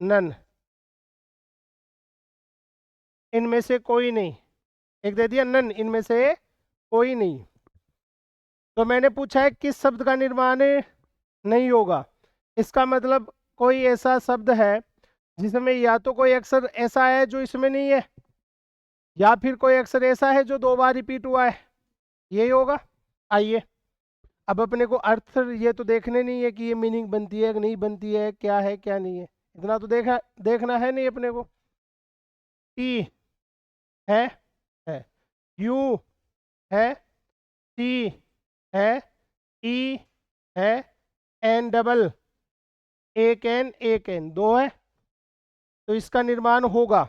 नन। इनमें से कोई नहीं, एक दे दिया नन, इनमें से कोई नहीं। तो मैंने पूछा है किस शब्द का निर्माण नहीं होगा, इसका मतलब कोई ऐसा शब्द है जिसमें या तो कोई अक्षर ऐसा है जो इसमें नहीं है, या फिर कोई अक्षर ऐसा है जो 2 बार रिपीट हुआ है, यही होगा। आइए अब अपने को अर्थ ये तो देखने नहीं है कि ये मीनिंग बनती है कि नहीं बनती है क्या नहीं है, इतना तो देखना है नहीं अपने को। टी है है, यू है, टी है, ई है, एन डबल, एक एन दो है, तो इसका निर्माण होगा।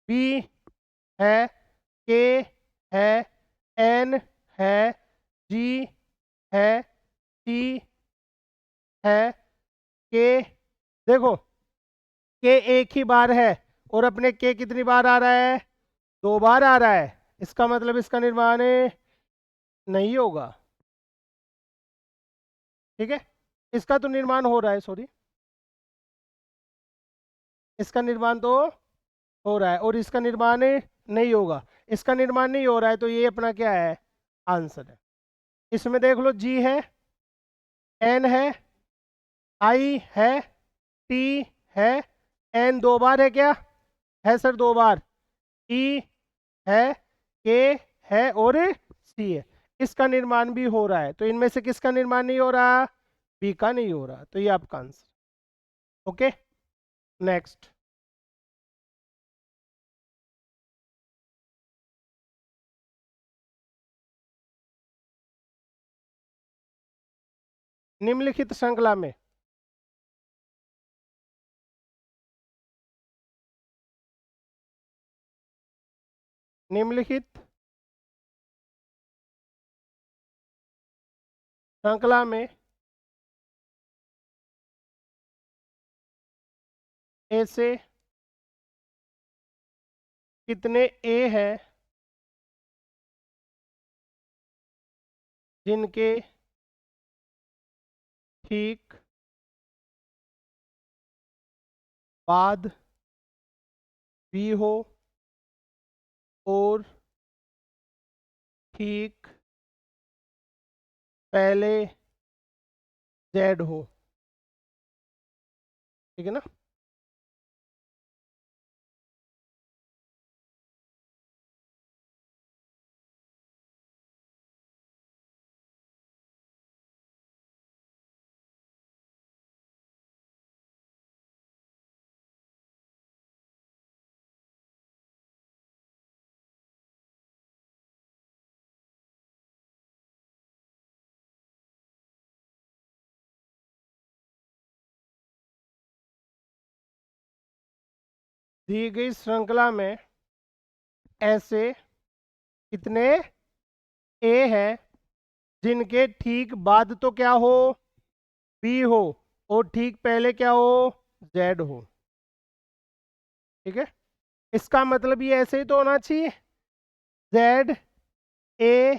बी है, के है, एन है, जी है, टी है, के, देखो के एक ही बार है और अपने के कितनी बार आ रहा है, 2 बार आ रहा है, इसका मतलब इसका निर्माण नहीं होगा। ठीक है, इसका तो निर्माण हो रहा है, सॉरी, इसका निर्माण तो हो रहा है और इसका निर्माण नहीं होगा। इसका निर्माण नहीं हो रहा है तो ये अपना क्या है, आंसर है। इसमें देख लो, जी है, एन है, आई है, टी है, एन 2 बार है क्या, है सर 2 बार, ई है, के है और सी है, इसका निर्माण भी हो रहा है, तो इनमें से किसका निर्माण नहीं हो रहा, बी का नहीं हो रहा, तो ये आपका आंसर। Okay, next. निम्नलिखित श्रृंखला में निम्नलिखित श्रृंखला में ऐसे कितने ए हैं जिनके ठीक बाद बी हो और ठीक पहले जेड हो, ठीक है ना। दी गई श्रृंखला में ऐसे कितने ए हैं जिनके ठीक बाद तो क्या हो, बी हो और ठीक पहले क्या हो, जेड हो। ठीक है, इसका मतलब ये ऐसे ही तो होना चाहिए, जेड ए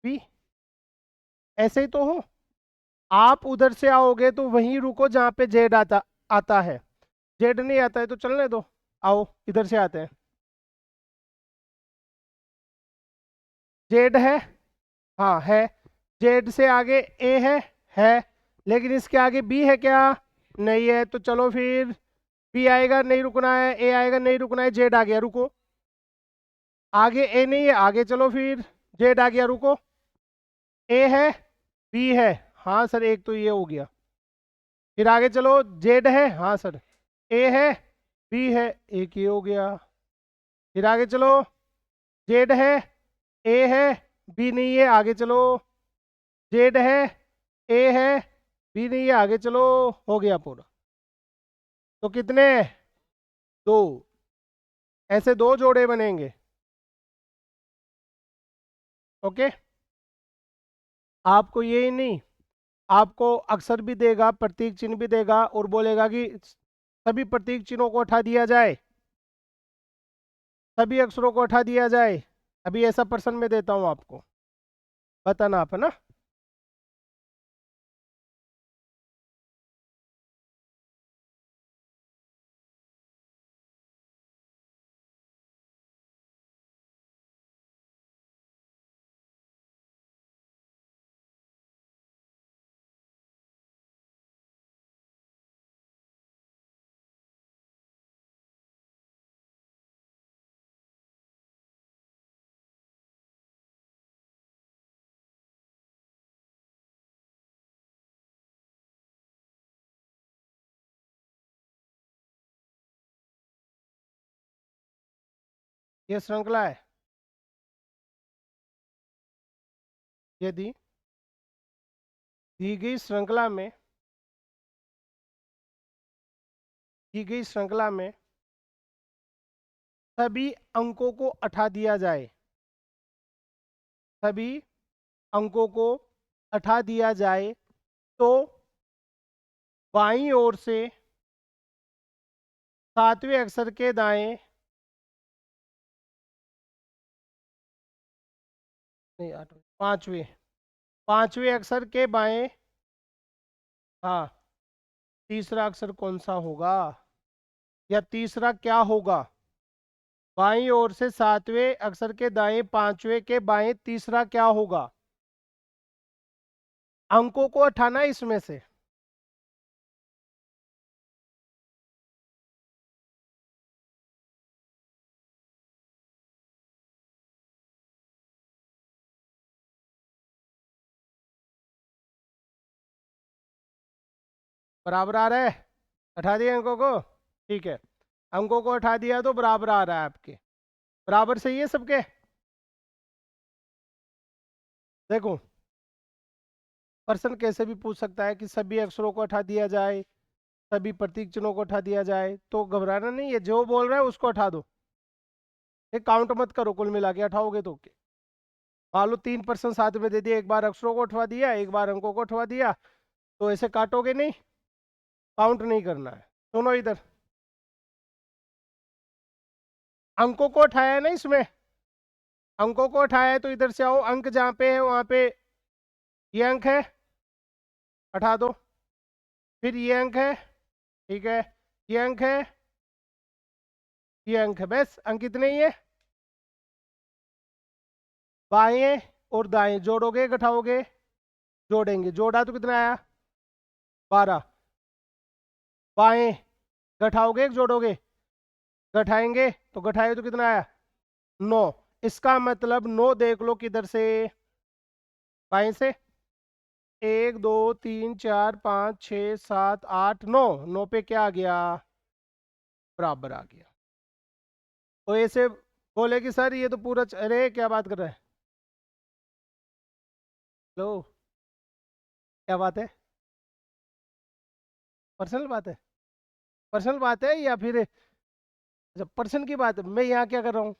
बी, ऐसे ही तो हो। आप उधर से आओगे तो वहीं रुको जहां पे जेड आता आता है, जेड नहीं आता है तो चलने दो, आओ इधर से आते हैं। जेड है, हाँ है, जेड से आगे ए है, लेकिन इसके आगे बी है क्या, नहीं है, तो चलो फिर बी आएगा नहीं रुकना है, ए आएगा नहीं रुकना है, जेड आ गया रुको, आगे ए नहीं है, आगे चलो फिर, जेड आ गया रुको, ए है, बी है, हाँ सर एक तो ये हो गया, फिर आगे चलो, जेड है, हाँ सर, ए है, बी है, एक ये हो गया, फिर आगे चलो, जेड है, ए है, बी नहीं है, आगे चलो, जेड है, ए है, बी नहीं है, आगे चलो, हो गया पूरा। तो कितने, 2, ऐसे 2 जोड़े बनेंगे। ओके, आपको ये ही नहीं, आपको अक्षर भी देगा, प्रतीक चिन्ह भी देगा और बोलेगा कि सभी प्रतीक चिन्हों को हटा दिया जाए, सभी अक्षरों को हटा दिया जाए। अभी ऐसा प्रश्न मैं देता हूँ आपको, बताना आप, है ना। ये श्रृंखला है, यदि दी गई श्रृंखला में सभी अंकों को हटा दिया जाए, सभी अंकों को हटा दिया जाए तो बाईं ओर से सातवें अक्षर के दाएं, नहीं आठवें, पांचवें अक्षर के बाएं, हाँ, तीसरा अक्षर कौन सा होगा या तीसरा क्या होगा? बाईं ओर से सातवें अक्षर के दाएं, पांचवें के बाएं, तीसरा क्या होगा? अंकों को हटाना इसमें से। बराबर आ रहा है? हटा दिए अंकों को, ठीक है। अंकों को हटा दिया तो बराबर आ रहा है आपके, बराबर सही है सबके। देखो, प्रश्न कैसे भी पूछ सकता है कि सभी अक्षरों को हटा दिया जाए, सभी प्रतीक चिन्हों को हटा दिया जाए, तो घबराना नहीं है, जो बोल रहा है उसको हटा दो। एक काउंट मत करो, कुल मिला के हटाओगे तो मान लो 3 प्रश्न साथ में दे दिया, एक बार अक्षरों को हटवा दिया, एक बार अंकों को हटवा दिया, तो ऐसे काटोगे नहीं, काउंट नहीं करना है। सुनो इधर, अंकों को उठाया है ना इसमें, अंकों को उठाया है तो इधर से आओ, अंक जहां पे है वहां पे ये अंक है, हटा दो। फिर ये अंक है, ठीक है, ये अंक है, ये अंक है, बस अंक इतने ही है। बाएं और दाएं जोड़ोगे घटाओगे? जोड़ेंगे, जोड़ा तो कितना आया? 12। बाएं घटाओगे जोड़ोगे? घटाएंगे, तो घटाए तो कितना आया? 9। इसका मतलब 9 देख लो किधर से, बाएं से। 1 2 3 4 5 6 7 8 9, 9 पे क्या आ गया? बराबर आ गया। तो ऐसे बोले कि सर ये तो पूरा अरे क्या बात कर रहा है, लो, क्या बात है? पर्सनल बात है? पर्सनल बात है या फिर अच्छा पर्सन की बात है? मैं यहाँ क्या कर रहा हूँ?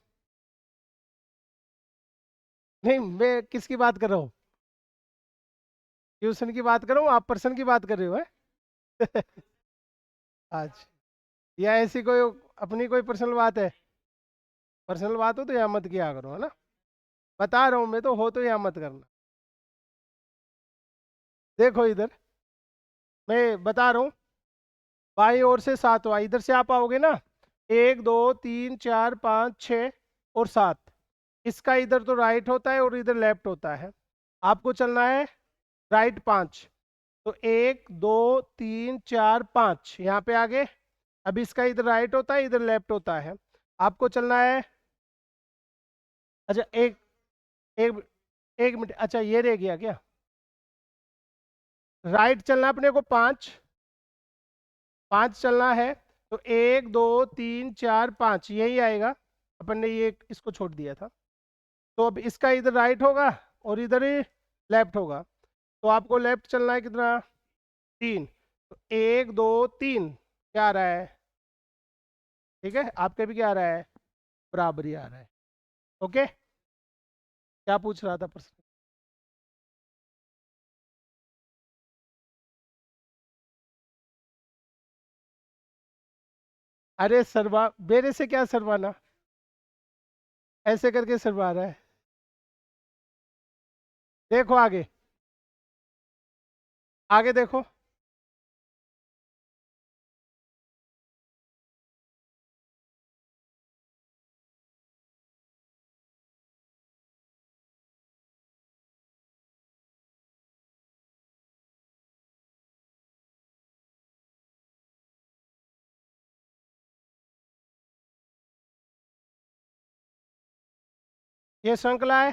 नहीं, मैं किसकी बात कर रहा हूँ? ट्यूशन की बात कर रहा हूँ, आप पर्सन की बात कर रहे हो है? आज या ऐसी कोई अपनी कोई पर्सनल बात है? पर्सनल बात हो तो यहाँ मत किया करो, है ना? बता रहा हूँ मैं, तो हो तो यहाँ मत करना। देखो इधर, मैं बता रहा हूँ, बाई ओर से 7 हुआ, इधर से आप आओगे ना, 1 2 3 4 5 6 और 7, इसका इधर तो राइट होता है और इधर लेफ्ट होता है। आपको चलना है राइट 5, तो 1 2 3 4 5 यहाँ पे आगे। अब इसका इधर राइट होता है, इधर लेफ्ट होता है। आपको चलना है, अच्छा एक एक एक मिनट, अच्छा ये रह गया क्या? राइट चलना अपने को 5, 5 चलना है, तो 1 2 3 4 5 यही आएगा। अपन ने ये इसको छोड़ दिया था, तो अब इसका इधर राइट होगा और इधर ही लेफ्ट होगा। तो आपको लेफ्ट चलना है कितना? 3, तो 1 2 3 क्या आ रहा है? ठीक है, आपके भी क्या आ रहा है? बराबरी आ रहा है। ओके, क्या पूछ रहा था प्रश्न? अरे सरवा, मेरे से क्या सरवाना, ऐसे करके सरवा रहा है। देखो आगे, आगे देखो, ये श्रृंखला है,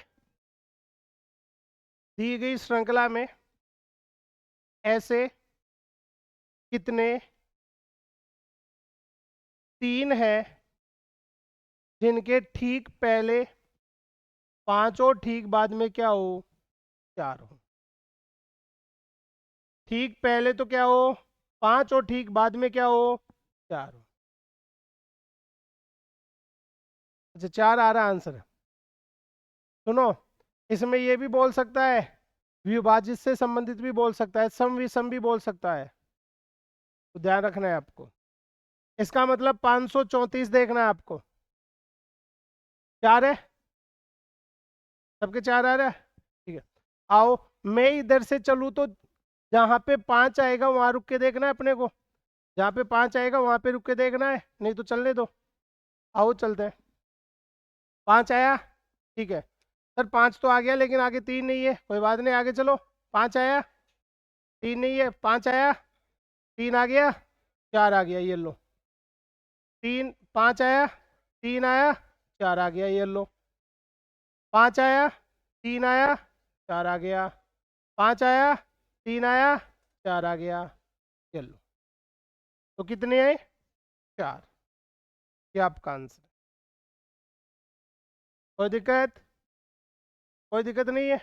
दी गई श्रृंखला में ऐसे कितने 3 है जिनके ठीक पहले 5 और ठीक बाद में क्या हो, 4 हो। ठीक पहले तो क्या हो, 5 और ठीक बाद में क्या हो, 4 हो। अच्छा 4 आ रहा आंसर। सुनो, इसमें ये भी बोल सकता है, विभाजित से संबंधित भी बोल सकता है, सम विषम भी बोल सकता है, तो ध्यान रखना है आपको। इसका मतलब 534 देखना है आपको। 4 है, सबके 4 आ रहा है, ठीक है। आओ, मैं इधर से चलूँ तो जहाँ पे 5 आएगा वहां रुक के देखना है अपने को, जहाँ पे 5 आएगा वहां पे रुक के देखना है, नहीं तो चलने दो। आओ चलते हैं। 5 आया, ठीक है। सर 5 तो आ गया लेकिन आगे 3 नहीं है, कोई बात नहीं, आगे चलो। 5 आया, 3 नहीं है, 5 आया, 3 आ गया, 4 आ गया, ये लो। 3, 5 आया, 3 आया, 4 आ गया, ये लो। 5 आया, 3 आया, 4 आ गया। 5 आया, 3 आया, 4 आ गया, ये लो। तो कितने आए, 4। ये आपका आंसर। कोई दिक्कत, कोई दिक्कत नहीं है,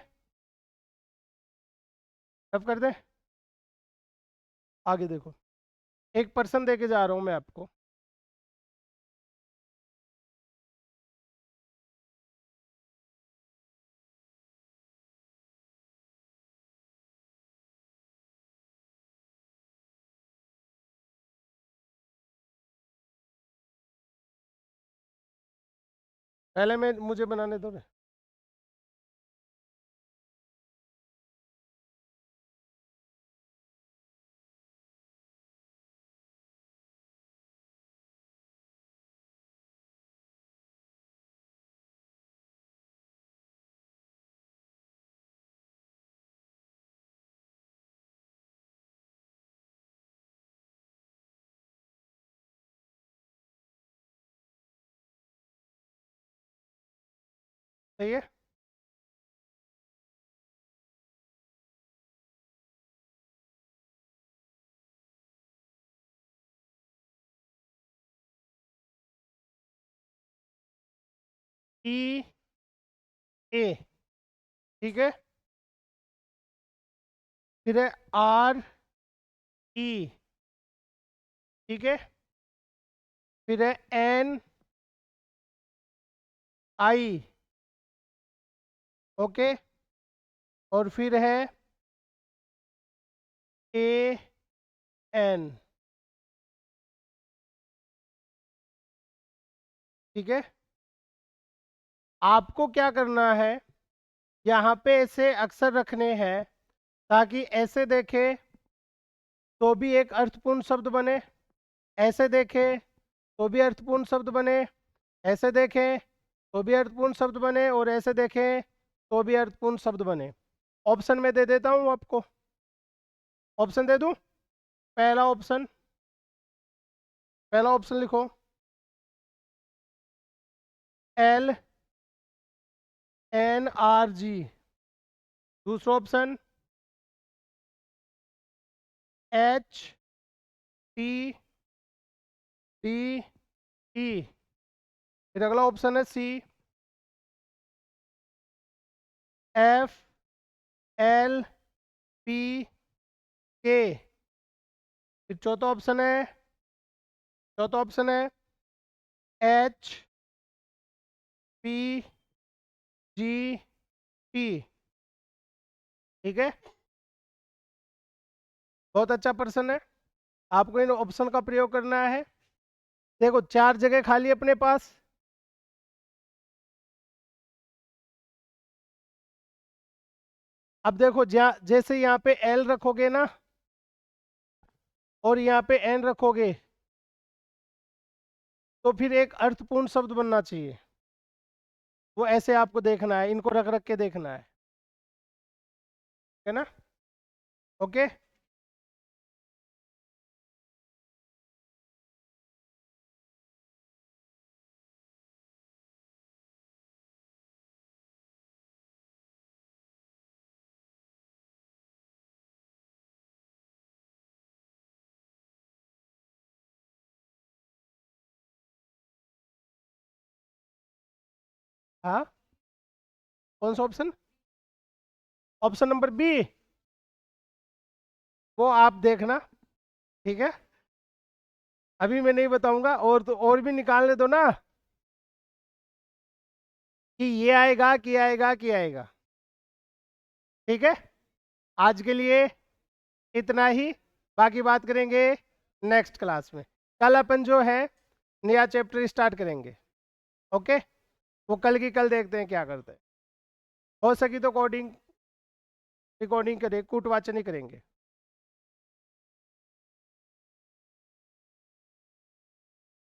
अब कर दे। आगे देखो, एक पर्सन दे के जा रहा हूँ मैं आपको। पहले मैं, मुझे बनाने दो। सही है। ई ए, ठीक है। फिर है आर ई, ठीक है। फिर है एन आई, ओके। और फिर है ए एन, ठीक है। आपको क्या करना है, यहाँ पे ऐसे अक्षर रखने हैं ताकि ऐसे देखे तो भी एक अर्थपूर्ण शब्द बने, ऐसे देखे तो भी अर्थपूर्ण शब्द बने, ऐसे देखें तो भी अर्थपूर्ण शब्द बने, और ऐसे देखें तो भी अर्थपूर्ण शब्द बने। ऑप्शन में दे देता हूँ आपको, ऑप्शन दे दूँ। पहला ऑप्शन, पहला ऑप्शन लिखो, एल एन आर जी। दूसरा option H T D E. फिर अगला ऑप्शन है सी, एफ एल पी के। फिर चौथा ऑप्शन है एच पी जी टी, ठीक है। बहुत अच्छा पर्सन है, आपको इन ऑप्शन का प्रयोग करना है। देखो 4 जगह खाली अपने पास। अब देखो जैसे यहाँ पे एल रखोगे ना और यहाँ पे एन रखोगे तो फिर एक अर्थपूर्ण शब्द बनना चाहिए, वो ऐसे आपको देखना है, इनको रख रख के देखना है ना। ओके। हाँ, कौन सा ऑप्शन? ऑप्शन नंबर बी, वो आप देखना, ठीक है, अभी मैं नहीं बताऊंगा। और तो और भी निकालने दो ना, कि ये आएगा कि आएगा कि आएगा। ठीक है, आज के लिए इतना ही, बाकी बात करेंगे नेक्स्ट क्लास में। कल अपन जो है नया चैप्टर स्टार्ट करेंगे। ओके, वो कल की कल देखते हैं क्या करते हैं। हो सकी तो कोडिंग रिकॉर्डिंग करें, कूट वाचन ही करेंगे।